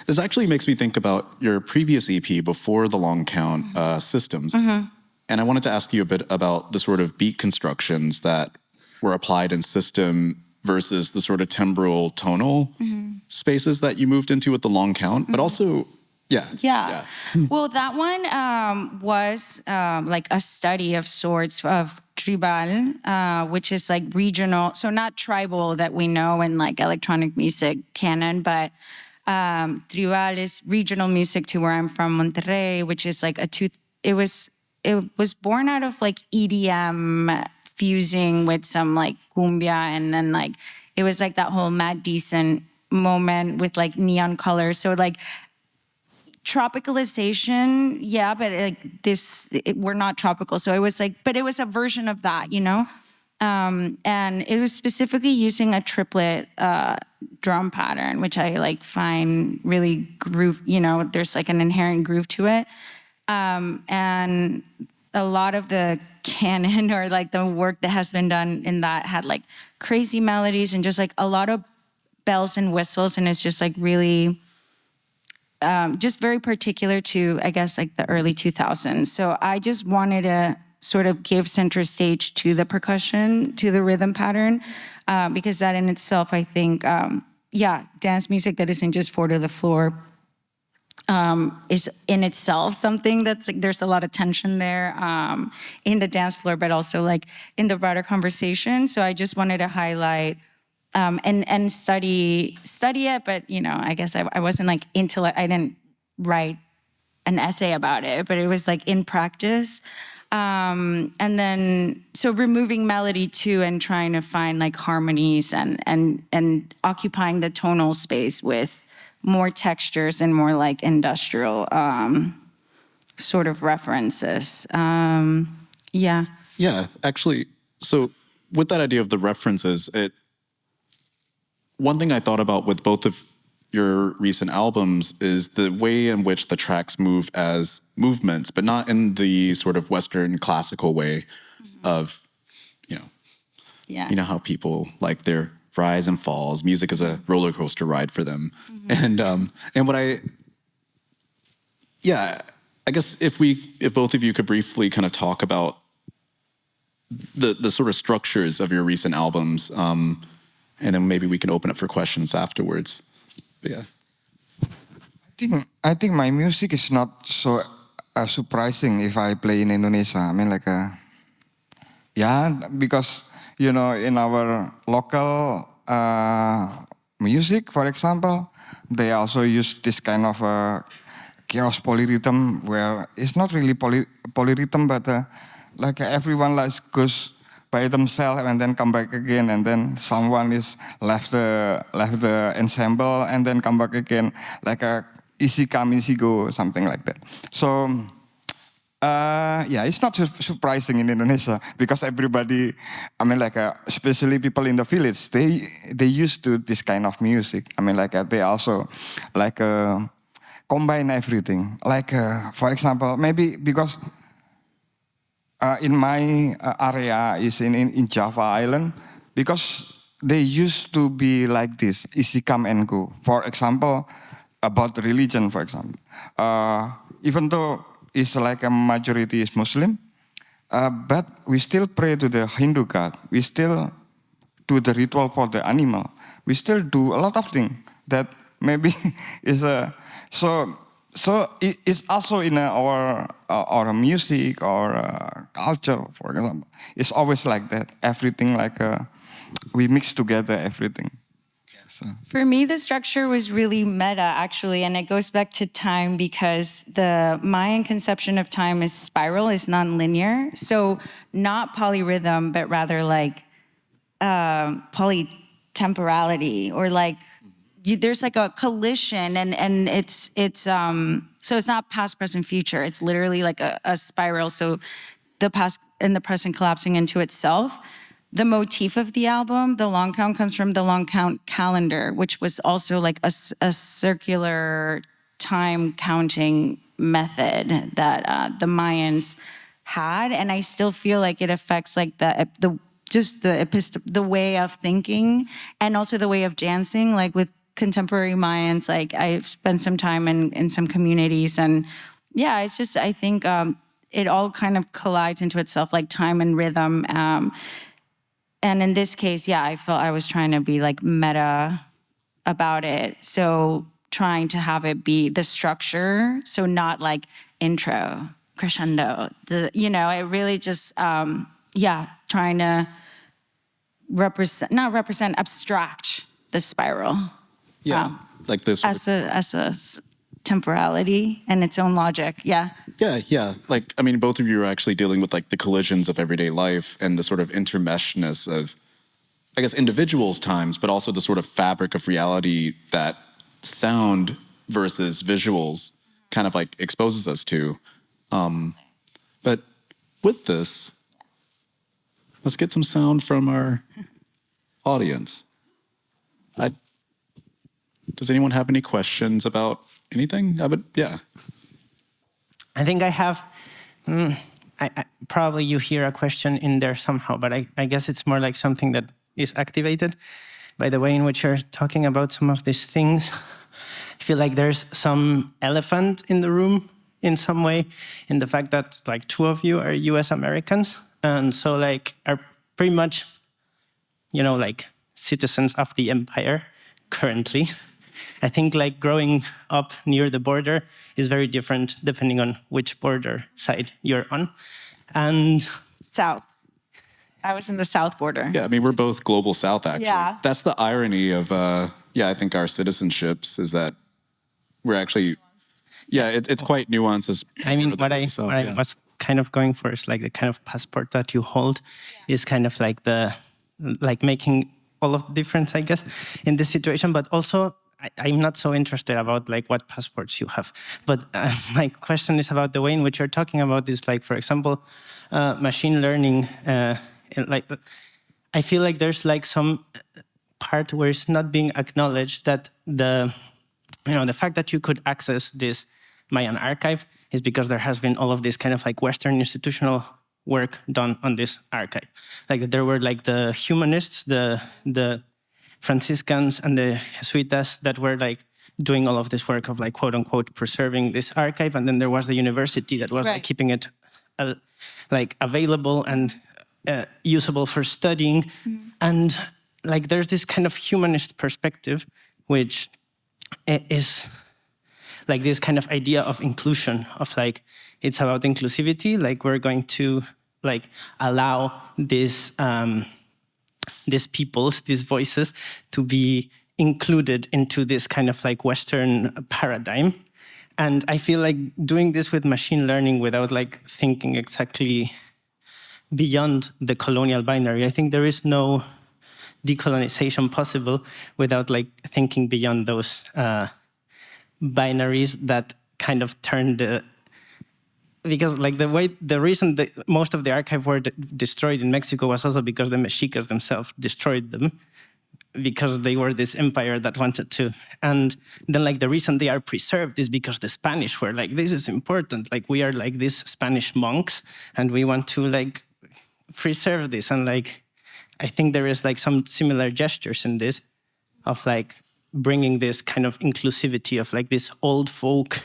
Speaker 1: this actually makes me think about your previous EP before the long count, Systems. Mm-hmm. And I wanted to ask you a bit about the sort of beat constructions that were applied in System versus the sort of timbral tonal spaces that you moved into with the long count, but also, yeah.
Speaker 2: Well, that one was like a study of sorts of tribal, which is like regional, so not tribal that we know in like electronic music canon, but tribal is regional music to where I'm from, Monterrey, which is like it was born out of like EDM fusing with some like cumbia, and then like it was like that whole Mad Decent moment with like neon colors. So like tropicalization, but like we're not tropical. So it was like, but it was a version of that, and it was specifically using a triplet drum pattern, which I like find really groove, there's like an inherent groove to it. And a lot of the canon or like the work that has been done in that had like crazy melodies and just like a lot of bells and whistles. And it's just like really, just very particular to, I guess, like the early 2000s. So I just wanted to sort of give center stage to the percussion, to the rhythm pattern, because that in itself, I think, dance music that isn't just 4 to the floor is in itself something that's like, there's a lot of tension there in the dance floor, but also like in the broader conversation. So I just wanted to highlight and study it, but I guess I wasn't like into it. I didn't write an essay about it, but it was like in practice. And then so removing melody too and trying to find like harmonies and occupying the tonal space with more textures and more like industrial sort of references. Yeah,
Speaker 1: actually, so with that idea of the references, one thing I thought about with both of your recent albums is the way in which the tracks move as movements, but not in the sort of Western classical way of, you know how people like their rise and falls. Music is a roller coaster ride for them. And what I guess if both of you could briefly kind of talk about the sort of structures of your recent albums, and then maybe we can open up for questions afterwards. But yeah.
Speaker 3: I think my music is not so surprising if I play in Indonesia. I mean, because in our local music, for example, they also use this kind of chaos polyrhythm, where it's not really polyrhythm, but everyone goes by themselves and then come back again, and then someone is left the ensemble and then come back again, like a easy come, easy go, something like that. So, it's not surprising in Indonesia because everybody, especially people in the village, they used to this kind of music. They also combine everything. For example, maybe because in my area is in Java Island, because they used to be like this, easy come and go. For example, about religion, for example. Even though it's like a majority is Muslim, but we still pray to the Hindu God. We still do the ritual for the animal. We still do a lot of things that maybe is a... So it's also in our music or culture, for example. It's always like that. Everything we mix together everything. So.
Speaker 2: For me, the structure was really meta, actually, and it goes back to time because the Mayan conception of time is spiral, is non-linear. So not polyrhythm, but rather polytemporality, or there's a collision, and it's so it's not past, present, future. It's literally like a spiral. So the past and the present collapsing into itself. The motif of the album, the long count, comes from the long count calendar, which was also a circular time counting method that the Mayans had, and I still feel like it affects the way of thinking and also the way of dancing. With contemporary Mayans, I've spent some time in some communities, and it's just I think it all kind of collides into itself, like time and rhythm. And in this case, I felt I was trying to be meta about it. So trying to have it be the structure, so not intro, crescendo. It really just, trying to abstract the spiral.
Speaker 1: Yeah, like this.
Speaker 2: As a temporality and its own logic. Yeah.
Speaker 1: Both of you are actually dealing with the collisions of everyday life and the sort of intermeshedness of, I guess, individuals' times, but also the sort of fabric of reality that sound versus visuals kind of exposes us to. But with this, let's get some sound from our audience. Does anyone have any questions about anything?
Speaker 4: I think I have. I probably you hear a question in there somehow, but I guess it's more like something that is activated by the way in which you're talking about some of these things. I feel like there's some elephant in the room in some way, in the fact that two of you are US Americans, and so are pretty much, citizens of the empire currently. I think growing up near the border is very different depending on which border side you're on. And
Speaker 2: South. I was in the South border.
Speaker 1: Yeah, we're both global South, actually.
Speaker 2: Yeah.
Speaker 1: That's the irony of, I think our citizenships is that we're actually, it's quite nuanced.
Speaker 4: What I was kind of going for is the kind of passport that you hold is kind of making all of the difference, I guess, in this situation, but also I'm not so interested about what passports you have. But my question is about the way in which you're talking about this, for example, machine learning. I feel like there's some part where it's not being acknowledged that the fact that you could access this Mayan archive is because there has been all of this kind of Western institutional work done on this archive. There were the humanists, the Franciscans and the Jesuitas that were like doing all of this work of like quote unquote preserving this archive, and then there was the university that was like keeping it like available and usable for studying. And like there's this kind of humanist perspective which is like this kind of idea of inclusion, of like it's about inclusivity, like we're going to like allow these peoples, these voices to be included into this kind of like Western paradigm. And I feel like doing this with machine learning without like thinking exactly beyond the colonial binary, I think there is no decolonization possible without like thinking beyond those binaries that kind of turn the, because like the reason that most of the archive were destroyed in Mexico was also because the Mexicas themselves destroyed them, because they were this empire that wanted to. And then like the reason they are preserved is because the Spanish were like, this is important, like we are like these Spanish monks and we want to like preserve this. And like I think there is like some similar gestures in this of like bringing this kind of inclusivity of like this old folk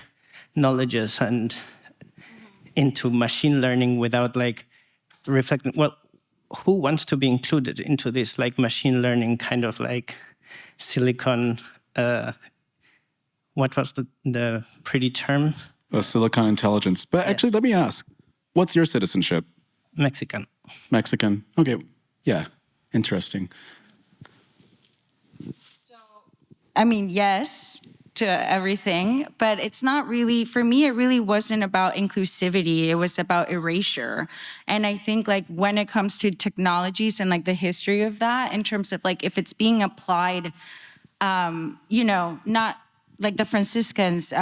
Speaker 4: knowledges and into machine learning without like reflecting, well, who wants to be included into this like machine learning kind of like silicon, what was the pretty term?
Speaker 1: Silicon intelligence. But actually, let me ask, what's your citizenship?
Speaker 4: Mexican.
Speaker 1: Mexican. Okay. Yeah. Interesting.
Speaker 2: So, I mean, yes to everything, but it's not really, for me, it really wasn't about inclusivity. It was about erasure. And I think like when it comes to technologies and like the history of that, in terms of like if it's being applied, you know, not like the Franciscans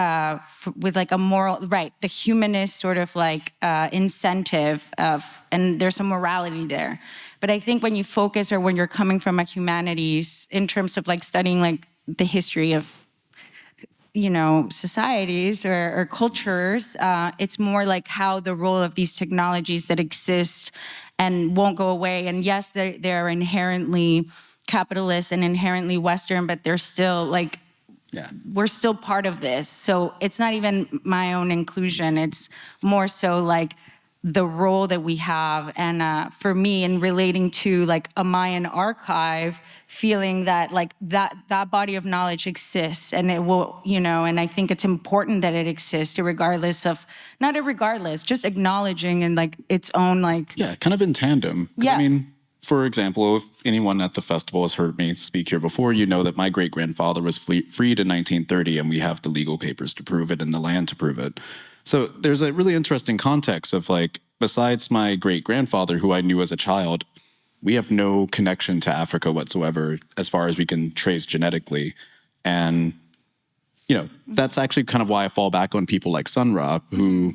Speaker 2: with like a moral, right, the humanist sort of like incentive of, and there's some morality there. But I think when you focus or when you're coming from a humanities in terms of like studying like the history of, you know, societies or cultures, it's more like how the role of these technologies that exist and won't go away. And yes, they're inherently capitalist and inherently Western, but they're still like, we're still part of this. So it's not even my own inclusion. It's more so like the role that we have. And for me, in relating to like a Mayan archive, feeling that like that body of knowledge exists and it will, you know, and I think it's important that it exists regardless of, not regardless, just acknowledging and like its own like.
Speaker 1: Yeah, kind of in tandem.
Speaker 2: Yeah.
Speaker 1: I mean, for example, if anyone at the festival has heard me speak here before, you know that my great-grandfather was freed in 1930 and we have the legal papers to prove it and the land to prove it. So there's a really interesting context of like, besides my great-grandfather, who I knew as a child, we have no connection to Africa whatsoever as far as we can trace genetically. And, you know, that's actually kind of why I fall back on people like Sun Ra, who,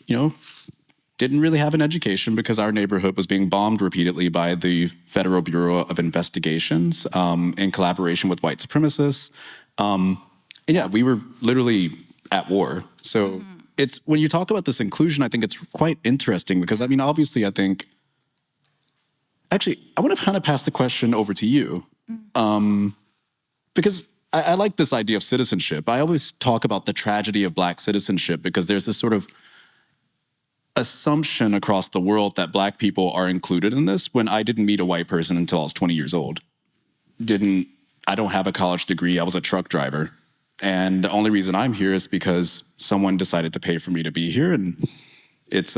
Speaker 1: you know, didn't really have an education because our neighborhood was being bombed repeatedly by the Federal Bureau of Investigations in collaboration with white supremacists. And yeah, we were literally at war. So it's, when you talk about this inclusion, I think it's quite interesting because, I mean, obviously, I think, actually, I want to kind of pass the question over to you because I like this idea of citizenship. I always talk about the tragedy of Black citizenship because there's this sort of assumption across the world that Black people are included in this when I didn't meet a white person until I was 20 years old. I don't have a college degree. I was a truck driver. And the only reason I'm here is because someone decided to pay for me to be here. And it's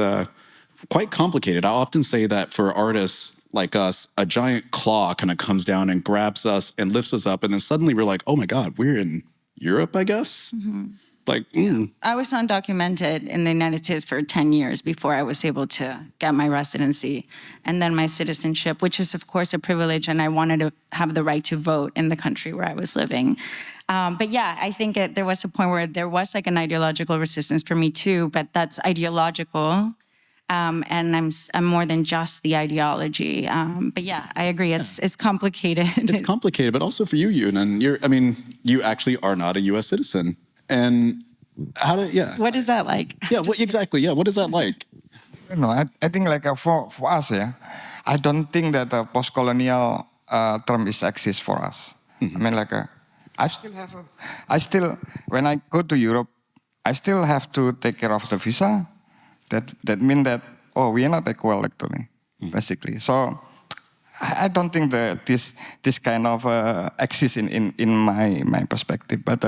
Speaker 1: quite complicated. I often say that for artists like us, a giant claw kind of comes down and grabs us and lifts us up. And then suddenly we're like, oh my God, we're in Europe, I guess. Like,
Speaker 2: I was undocumented in the United States for 10 years before I was able to get my residency and then my citizenship, which is, of course, a privilege. And I wanted to have the right to vote in the country where I was living. But yeah, I think there was a point where there was like an ideological resistance for me too, but that's ideological. And I'm more than just the ideology. But yeah, I agree. It's complicated.
Speaker 1: It's complicated, but also for you, Yoon, you actually are not a U.S. citizen. And
Speaker 2: What is that like?
Speaker 1: Yeah, exactly. Yeah, what is that like?
Speaker 3: You know, I think like for us, I don't think that the post-colonial term is exist for us. I mean, like, when I go to Europe, I still have to take care of the visa. That means that, we are not equal actually, basically. So I don't think that this kind of exists in my perspective, but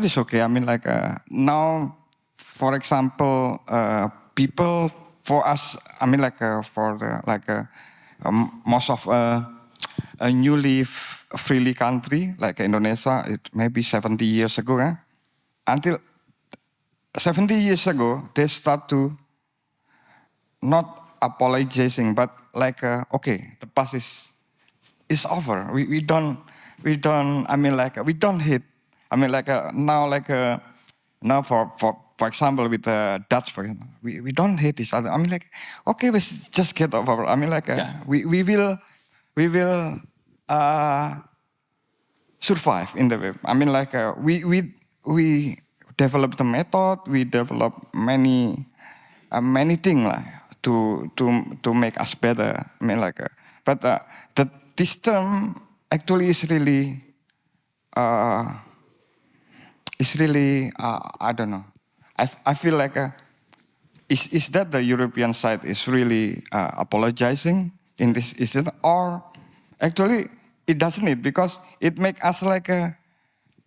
Speaker 3: it's okay. I mean, like, now, for example, people, for us, I mean, like, most of a newly freely country like Indonesia, it maybe 70 years ago, until 70 years ago, they start to not apologizing, but like, okay, the past is over. We don't. I mean, like, we don't hate. I mean, like, now, like, now for example, with the Dutch, for example, we don't hate each other. I mean, like, okay, we just get over. I mean, like, we will survive in the way. I mean, like, we develop the method, we develop many things like, to make us better. I mean, like, but this term actually is really I don't know. I feel like is that the European side is really apologizing in this instance, or actually it doesn't need, because it makes us like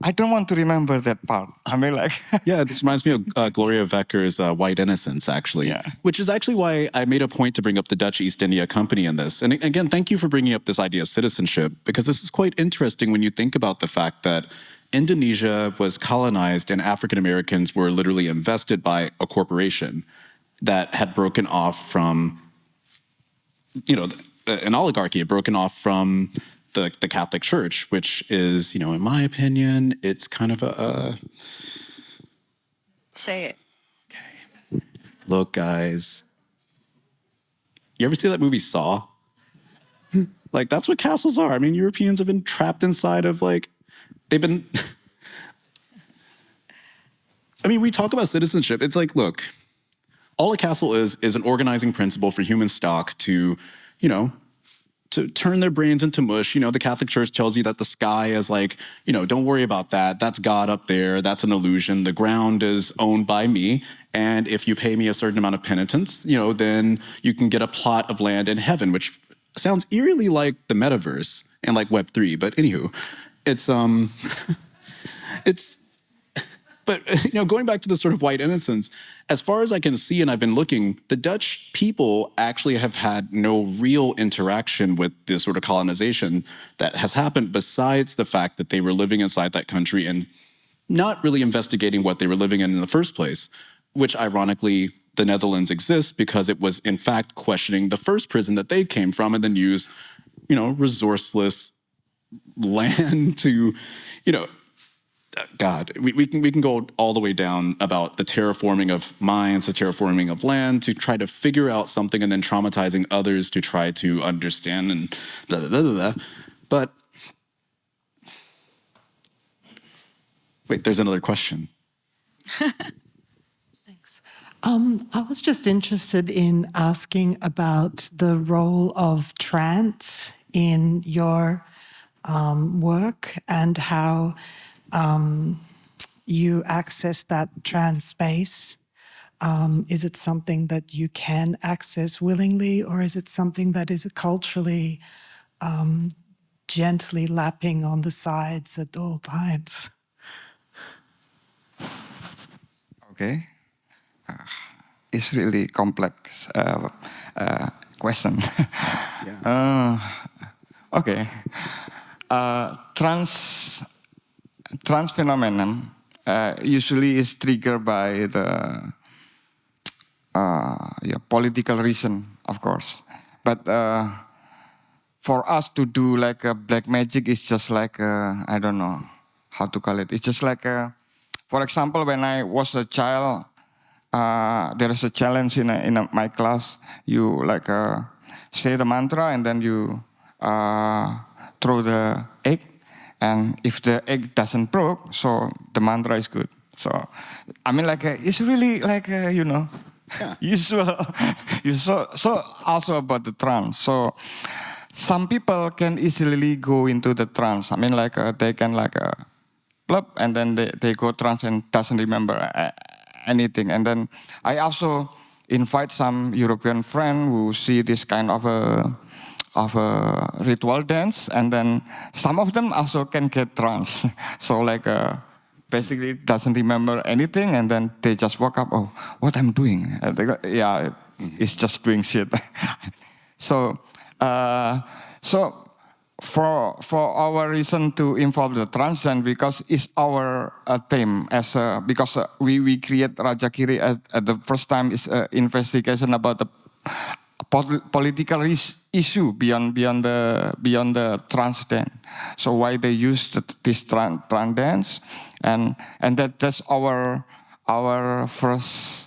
Speaker 3: I don't want to remember that part. I mean, like...
Speaker 1: Yeah, this reminds me of Gloria Vecker's White Innocence, actually, which is actually why I made a point to bring up the Dutch East India Company in this. And again, thank you for bringing up this idea of citizenship, because this is quite interesting when you think about the fact that Indonesia was colonized and African Americans were literally invested by a corporation that had broken off from, an oligarchy, had broken off from the Catholic Church, which is, in my opinion, it's kind of a...
Speaker 2: Say it.
Speaker 1: Okay. Look, guys. You ever see that movie Saw? Like, that's what castles are. I mean, Europeans have been trapped inside of, like, they've been... I mean, we talk about citizenship. It's like, look, all a castle is an organizing principle for human stock to, to turn their brains into mush. The Catholic Church tells you that the sky is like, don't worry about that. That's God up there. That's an illusion. The ground is owned by me. And if you pay me a certain amount of penitence, then you can get a plot of land in heaven, which sounds eerily like the metaverse and like Web3. But anywho, But, going back to the sort of white innocence, as far as I can see, and I've been looking, the Dutch people actually have had no real interaction with this sort of colonization that has happened, besides the fact that they were living inside that country and not really investigating what they were living in the first place, which ironically, the Netherlands exists because it was in fact questioning the first prison that they came from and then used, resourceless land to, God, we can go all the way down about the terraforming of mines, the terraforming of land, to try to figure out something and then traumatizing others to try to understand and blah, blah, blah, blah, blah. But, wait, there's another question.
Speaker 5: Thanks. I was just interested in asking about the role of trance in your work and how you access that trance space. Is it something that you can access willingly, or is it something that is culturally gently lapping on the sides at all times?
Speaker 3: Okay. It's really complex question. Okay. Trance phenomenon usually is triggered by the political reason, of course. But for us to do like a black magic is just like I don't know how to call it. It's just like for example, when I was a child, there is a challenge in my class. You like say the mantra and then you throw the egg. And if the egg doesn't broke, so the mantra is good. So, I mean, like, it's really like, usual. So also about the trance. So some people can easily go into the trance. I mean, like they can plop, and then they go trance and doesn't remember anything. And then I also invite some European friend who see this kind of a ritual dance, and then some of them also can get trance. So like basically doesn't remember anything, and then they just woke up. Oh, what I'm doing? And they go, yeah, it's just doing shit. So for our reason to involve the trance, then because it's our theme because we create Raja Kirik at the first time is investigation about the political issue beyond the trance dance. So why they use this trance dance, and that's our first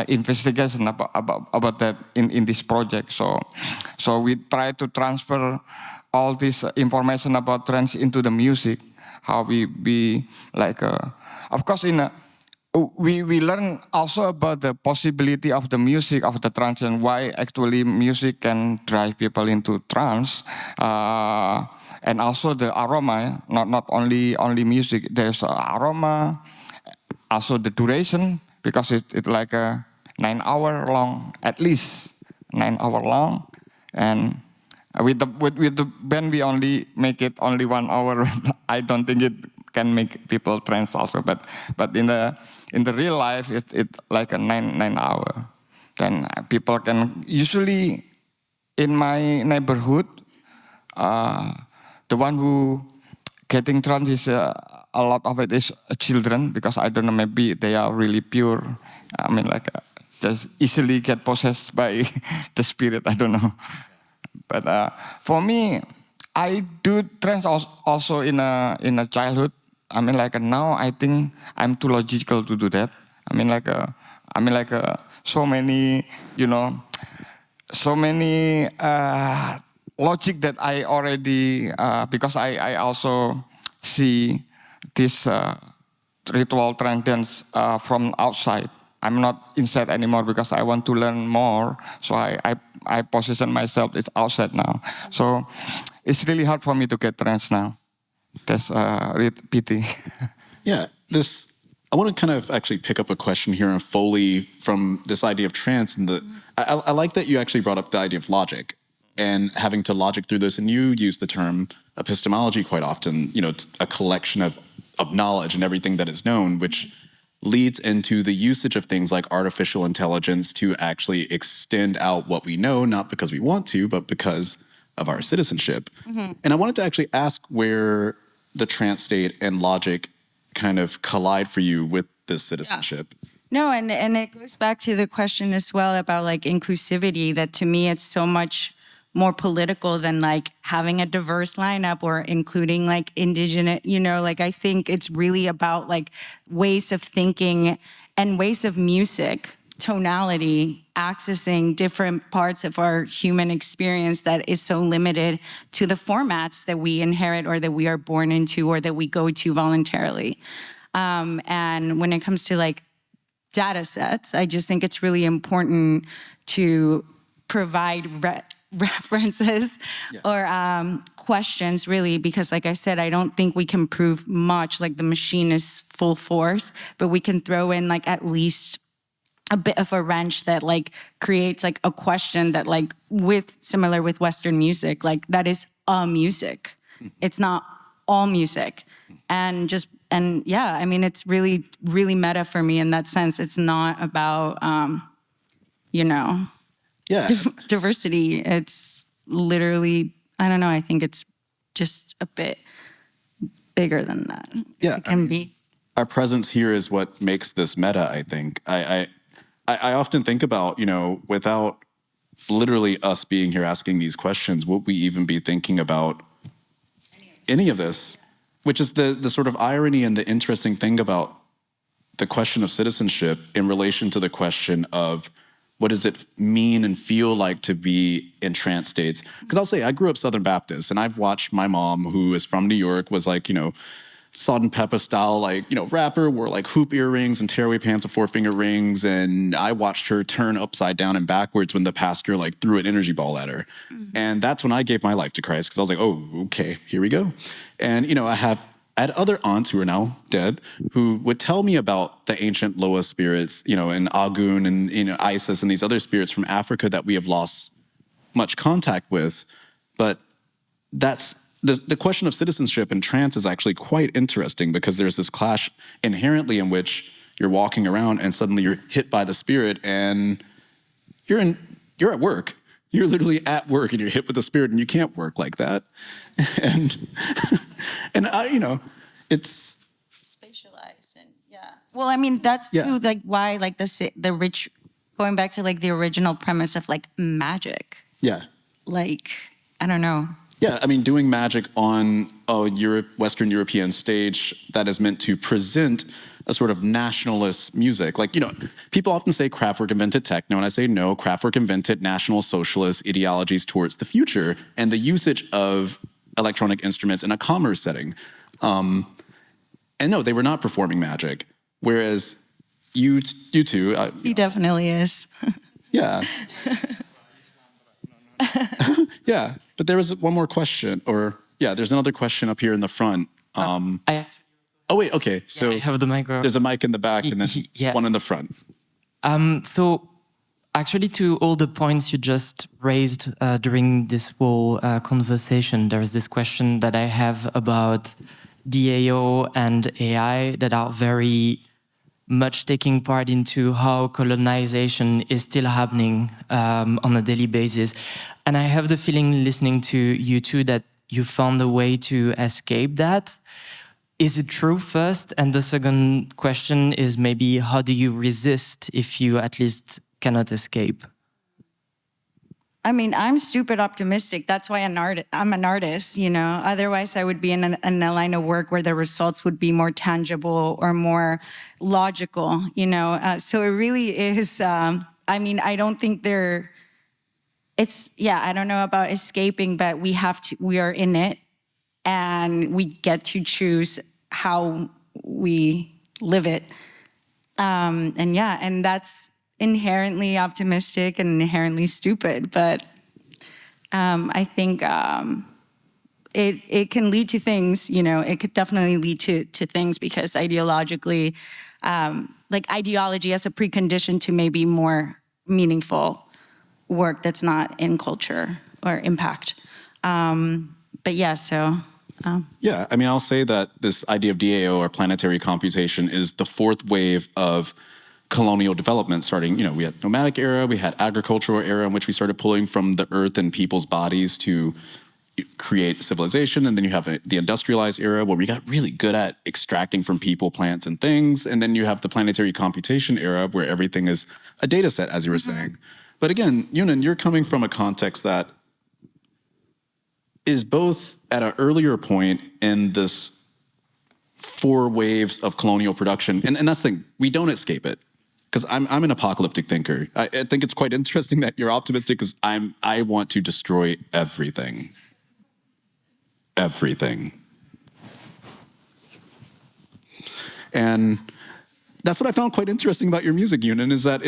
Speaker 3: investigation about that in this project. So we try to transfer all this information about trance into the music. How we like, of course, we learn also about the possibility of the music of the trance and why actually music can drive people into trance. And also the aroma, not only music. There's aroma. Also the duration, because it's like a 9 hour long, at least 9 hour long, and with the band we only make it only 1 hour. I don't think it can make people trance also, but in the real life it's like a 9 hour. Then people can usually in my neighborhood, the one who getting trance is. A lot of it is children, because I don't know, maybe they are really pure. I mean, like just easily get possessed by the spirit. I don't know. But for me, I do trance also in a childhood. I mean, like now I think I'm too logical to do that. I mean, like so many, so many logic that I already because I also see this ritual trance dance from outside. I'm not inside anymore because I want to learn more. So I position myself it's outside now. So it's really hard for me to get trance now. That's pity.
Speaker 1: Yeah, I want to kind of actually pick up a question here and Foley from this idea of trance. And I like that you actually brought up the idea of logic and having to logic through this. And you use the term epistemology quite often, it's a collection of knowledge and everything that is known, which leads into the usage of things like artificial intelligence to actually extend out what we know, not because we want to, but because of our citizenship. Mm-hmm. And I wanted to actually ask where the trance state and logic kind of collide for you with this citizenship.
Speaker 2: Yeah. No, and it goes back to the question as well about like inclusivity, that to me it's so much more political than like having a diverse lineup or including like indigenous, like I think it's really about like ways of thinking and ways of music, tonality, accessing different parts of our human experience that is so limited to the formats that we inherit or that we are born into or that we go to voluntarily. And when it comes to like data sets, I just think it's really important to provide references or questions, really, because like I said, I don't think we can prove much, like the machine is full force, but we can throw in like at least a bit of a wrench that like creates like a question that like similar with Western music, like that is a music. It's not all music. And yeah, I mean, it's really, really meta for me in that sense. It's not about, diversity. It's literally, I don't know, I think it's just a bit bigger than that.
Speaker 1: Yeah,
Speaker 2: it can be.
Speaker 1: Our presence here is what makes this meta, I think. I often think about, without literally us being here asking these questions, would we even be thinking about any of this? Which is the sort of irony and the interesting thing about the question of citizenship in relation to the question of what does it mean and feel like to be in trance states? Because I'll say I grew up Southern Baptist, and I've watched my mom, who is from New York, was like, salt and pepper style, like, rapper, wore like hoop earrings and tearaway pants with 4-finger rings. And I watched her turn upside down and backwards when the pastor like threw an energy ball at her. And that's when I gave my life to Christ, because I was like, oh, okay, here we go. And, I had other aunts who are now dead who would tell me about the ancient Loa spirits, and Agun and, Isis and these other spirits from Africa that we have lost much contact with. But that's the question of citizenship in trance is actually quite interesting, because there's this clash inherently in which you're walking around and suddenly you're hit by the spirit and you're at work. You're literally at work and you're hit with the spirit and you can't work like that. And I, it's
Speaker 2: Spatialized and Well, I mean, that's too like why like the rich, going back to like the original premise of like magic.
Speaker 1: Yeah.
Speaker 2: Like, I don't know.
Speaker 1: Yeah, I mean, doing magic on a Western European stage that is meant to present a sort of nationalist music. Like, people often say Kraftwerk invented techno, and I say no, Kraftwerk invented national socialist ideologies towards the future and the usage of electronic instruments in a commerce setting. And no, they were not performing magic, whereas you two...
Speaker 2: He definitely is.
Speaker 1: Yeah. Yeah, but there was one more question, there's another question up here in the front. Oh wait, okay. So
Speaker 6: I have the micro.
Speaker 1: There's a mic in the back and then one in the front.
Speaker 6: So actually, to all the points you just raised during this whole conversation, there's this question that I have about DAO and AI that are very much taking part into how colonization is still happening on a daily basis. And I have the feeling, listening to you two, that you found a way to escape that. Is it true first? And the second question is maybe, how do you resist if you at least cannot escape?
Speaker 2: I mean, I'm stupid optimistic. That's why I'm an artist, Otherwise, I would be in a line of work where the results would be more tangible or more logical, So it really is, I don't think I don't know about escaping, but we are in it and we get to choose how we live it. And that's inherently optimistic and inherently stupid, but I think it can lead to things, it could definitely lead to things, because ideologically, like ideology as a precondition to maybe more meaningful work that's not in culture or impact. But yeah, so...
Speaker 1: Yeah, I mean, I'll say that this idea of DAO, or planetary computation, is the fourth wave of colonial development starting, we had nomadic era, we had agricultural era in which we started pulling from the earth and people's bodies to create civilization. And then you have the industrialized era where we got really good at extracting from people, plants, and things. And then you have the planetary computation era where everything is a data set, as you were saying. But again, Yunan, you're coming from a context that is both at an earlier point in this 4 waves of colonial production. And that's the thing, we don't escape it. Because I'm an apocalyptic thinker. I think it's quite interesting that you're optimistic, because I want to destroy everything. Everything. And that's what I found quite interesting about your music, Yunan, is that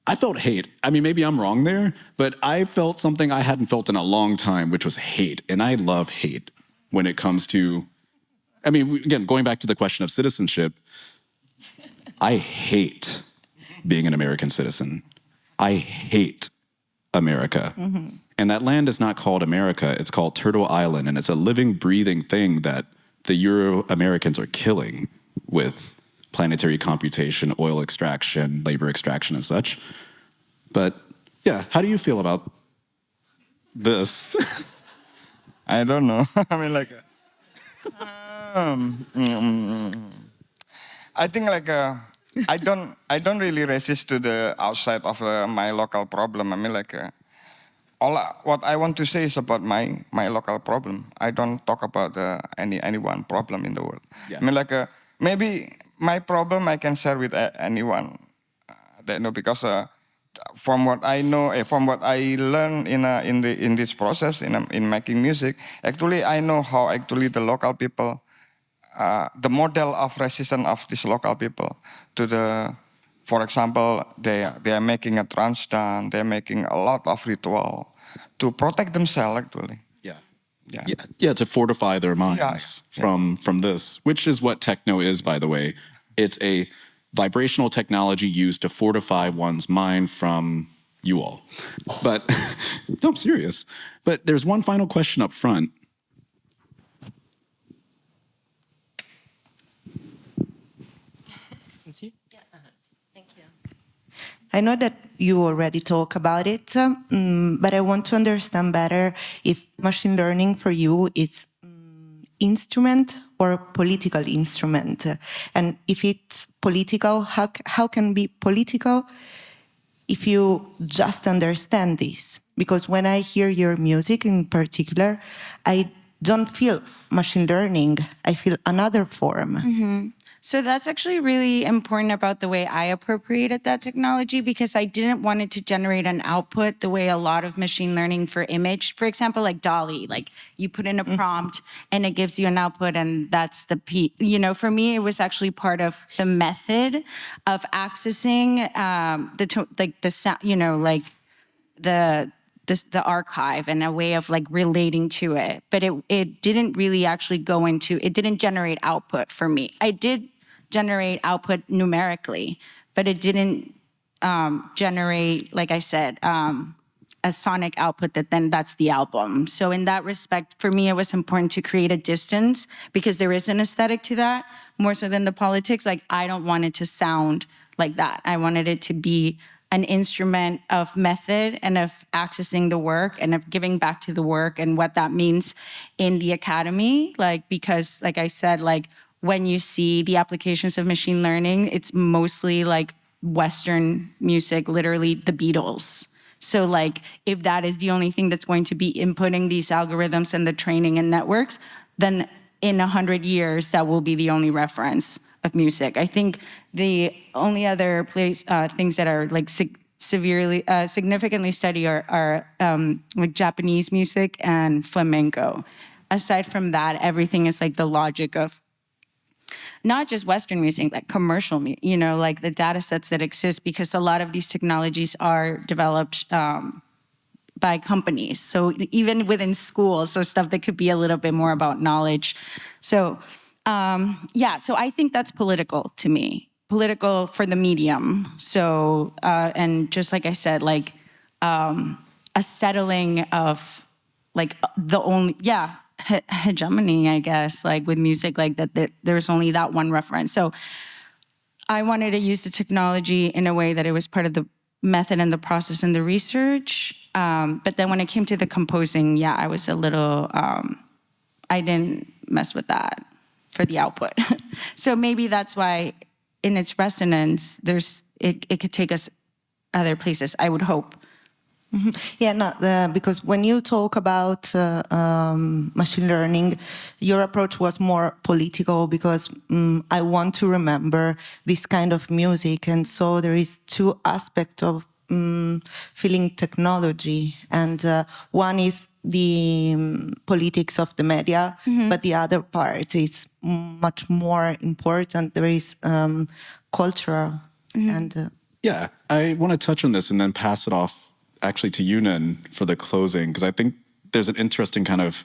Speaker 1: I felt hate. I mean, maybe I'm wrong there, but I felt something I hadn't felt in a long time, which was hate. And I love hate when it comes to, I mean, again, going back to the question of citizenship, I hate being an American citizen. I hate America. And that land is not called America, it's called Turtle Island, and it's a living, breathing thing that the Euro-Americans are killing with planetary computation, oil extraction, labor extraction, and such. But yeah, how do you feel about this?
Speaker 3: I don't know. I mean, like, I think like I don't really resist to the outside of my local problem. I mean, like what I want to say is about my local problem. I don't talk about any one problem in the world. Yeah. I mean, like maybe my problem I can share with anyone. Because from what I know, from what I learned in this process in making music, actually I know how actually the local people the model of resistance of these local people to the, for example, they are making a trance dance, they're making a lot of ritual to protect themselves actually.
Speaker 1: Yeah, to fortify their minds from this, which is what techno is, by the way. It's a vibrational technology used to fortify one's mind from you all. But, no, I'm serious. But there's one final question up front.
Speaker 7: Thank you. I know that you already talk about it, but I want to understand better if machine learning for you is instrument or political instrument. And if it's political, how can it be political if you just understand this? Because when I hear your music in particular, I don't feel machine learning. I feel another form.
Speaker 2: Mm-hmm. So that's actually really important about the way I appropriated that technology, because I didn't want it to generate an output the way a lot of machine learning for image, for example, like DALL-E, like you put in a prompt and it gives you an output and that's the piece. You know, for me, it was actually part of the method of accessing the archive and a way of like relating to it. But it didn't really actually go into, it didn't generate output for me. I did generate output numerically, but it didn't generate, like I said, a sonic output that's the album. So in that respect, for me, it was important to create a distance because there is an aesthetic to that, more so than the politics. Like, I don't want it to sound like that. I wanted it to be an instrument of method and of accessing the work and of giving back to the work and what that means in the academy. Like, because like I said, like when you see the applications of machine learning, it's mostly like Western music, literally the Beatles. So like, if that is the only thing that's going to be inputting these algorithms and the training and networks, then in 100 years, that will be the only reference of music. I think the only other things that are like significantly studied are like Japanese music and flamenco. Aside from that, everything is like the logic of not just Western music, like commercial music, you know, like the data sets that exist, because a lot of these technologies are developed by companies. So even within schools, so stuff that could be a little bit more about knowledge. So so I think that's political to me, political for the medium. So, and just like I said, like a settling of like the only, hegemony, I guess, like with music, like that there's only that one reference. So I wanted to use the technology in a way that it was part of the method and the process and the research. But then when it came to the composing, I was a little, I didn't mess with that for the output. So maybe that's why in its resonance, it could take us other places, I would hope.
Speaker 7: Mm-hmm. Yeah, because when you talk about machine learning, your approach was more political because I want to remember this kind of music. And so there is two aspects of feeling technology. And one is the politics of the media, but the other part is much more important. There is cultural. And
Speaker 1: I want to touch on this and then pass it off actually to Yunan for the closing, because I think there's an interesting kind of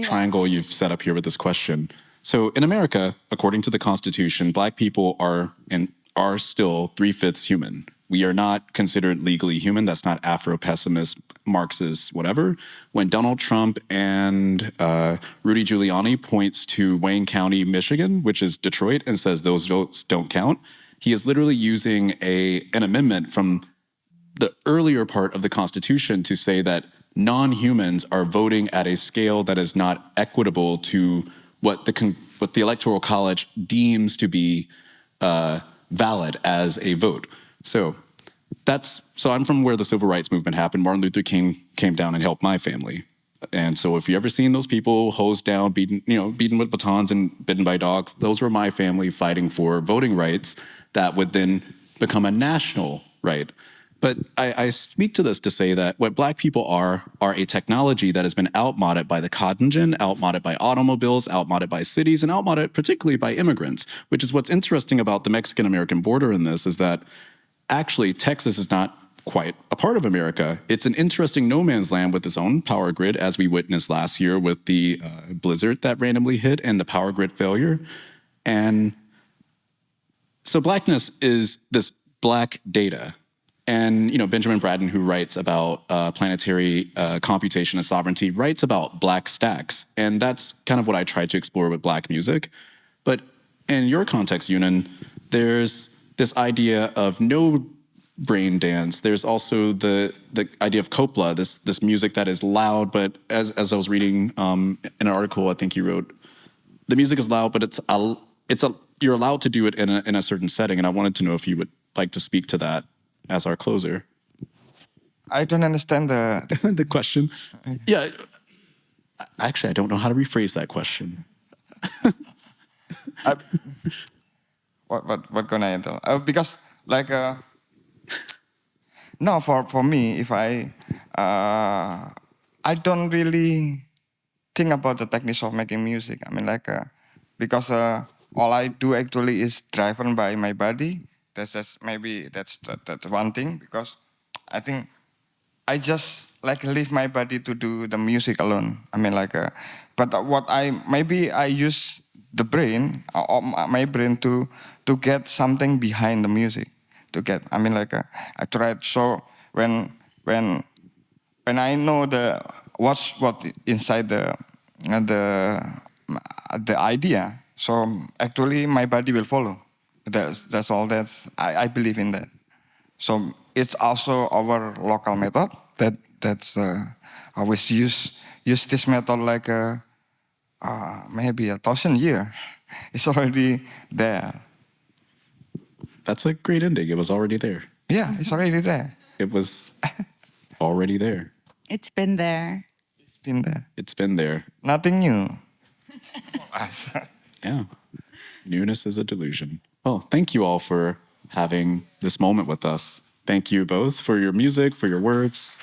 Speaker 1: triangle you've set up here with this question. So in America, according to the Constitution, Black people are still 3/5 human. We are not considered legally human. That's not Afro-pessimist, Marxist, whatever. When Donald Trump and Rudy Giuliani points to Wayne County, Michigan, which is Detroit, and says those votes don't count, he is literally using an amendment from the earlier part of the Constitution to say that non-humans are voting at a scale that is not equitable to what the Electoral College deems to be valid as a vote. So I'm from where the civil rights movement happened. Martin Luther King came down and helped my family. And so if you ever seen those people hosed down, beaten with batons and bitten by dogs, those were my family fighting for voting rights that would then become a national right. But I speak to this to say that what Black people are a technology that has been outmoded by the cotton gin, outmoded by automobiles, outmoded by cities, and outmoded particularly by immigrants, which is what's interesting about the Mexican-American border in this is that actually Texas is not quite a part of America. It's an interesting no man's land with its own power grid, as we witnessed last year with the blizzard that randomly hit and the power grid failure. And so Blackness is this Black data. And, you know, Benjamin Braden, who writes about planetary computation and sovereignty, writes about Black stacks. And that's kind of what I tried to explore with Black music. But in your context, Yunan, there's this idea of no brain dance. There's also the idea of copla, this music that is loud, but as I was reading in an article I think you wrote, the music is loud, but you're allowed to do it in a certain setting. And I wanted to know if you would like to speak to that as our closer.
Speaker 3: I don't understand
Speaker 1: the question. Yeah, actually, I don't know how to rephrase that question.
Speaker 3: What can I tell? Because like no, for me, if I don't really think about the techniques of making music. I mean, like because all I do actually is driven by my body. That's one thing, because I think I just like leave my body to do the music alone. I mean, like, but I use the brain or my brain to get something behind the music. I mean, like, I tried. So when I know what inside the idea, so actually my body will follow. That's all. I believe in that. So it's also our local method that's always use this method like maybe 1,000 years. It's already there.
Speaker 1: That's a great ending. It was already there.
Speaker 3: Yeah, it's already there.
Speaker 1: It was already there.
Speaker 2: It's been there.
Speaker 3: It's been there.
Speaker 1: It's been there.
Speaker 3: Nothing new.
Speaker 1: Yeah. Newness is a delusion. Well, thank you all for having this moment with us. Thank you both for your music, for your words.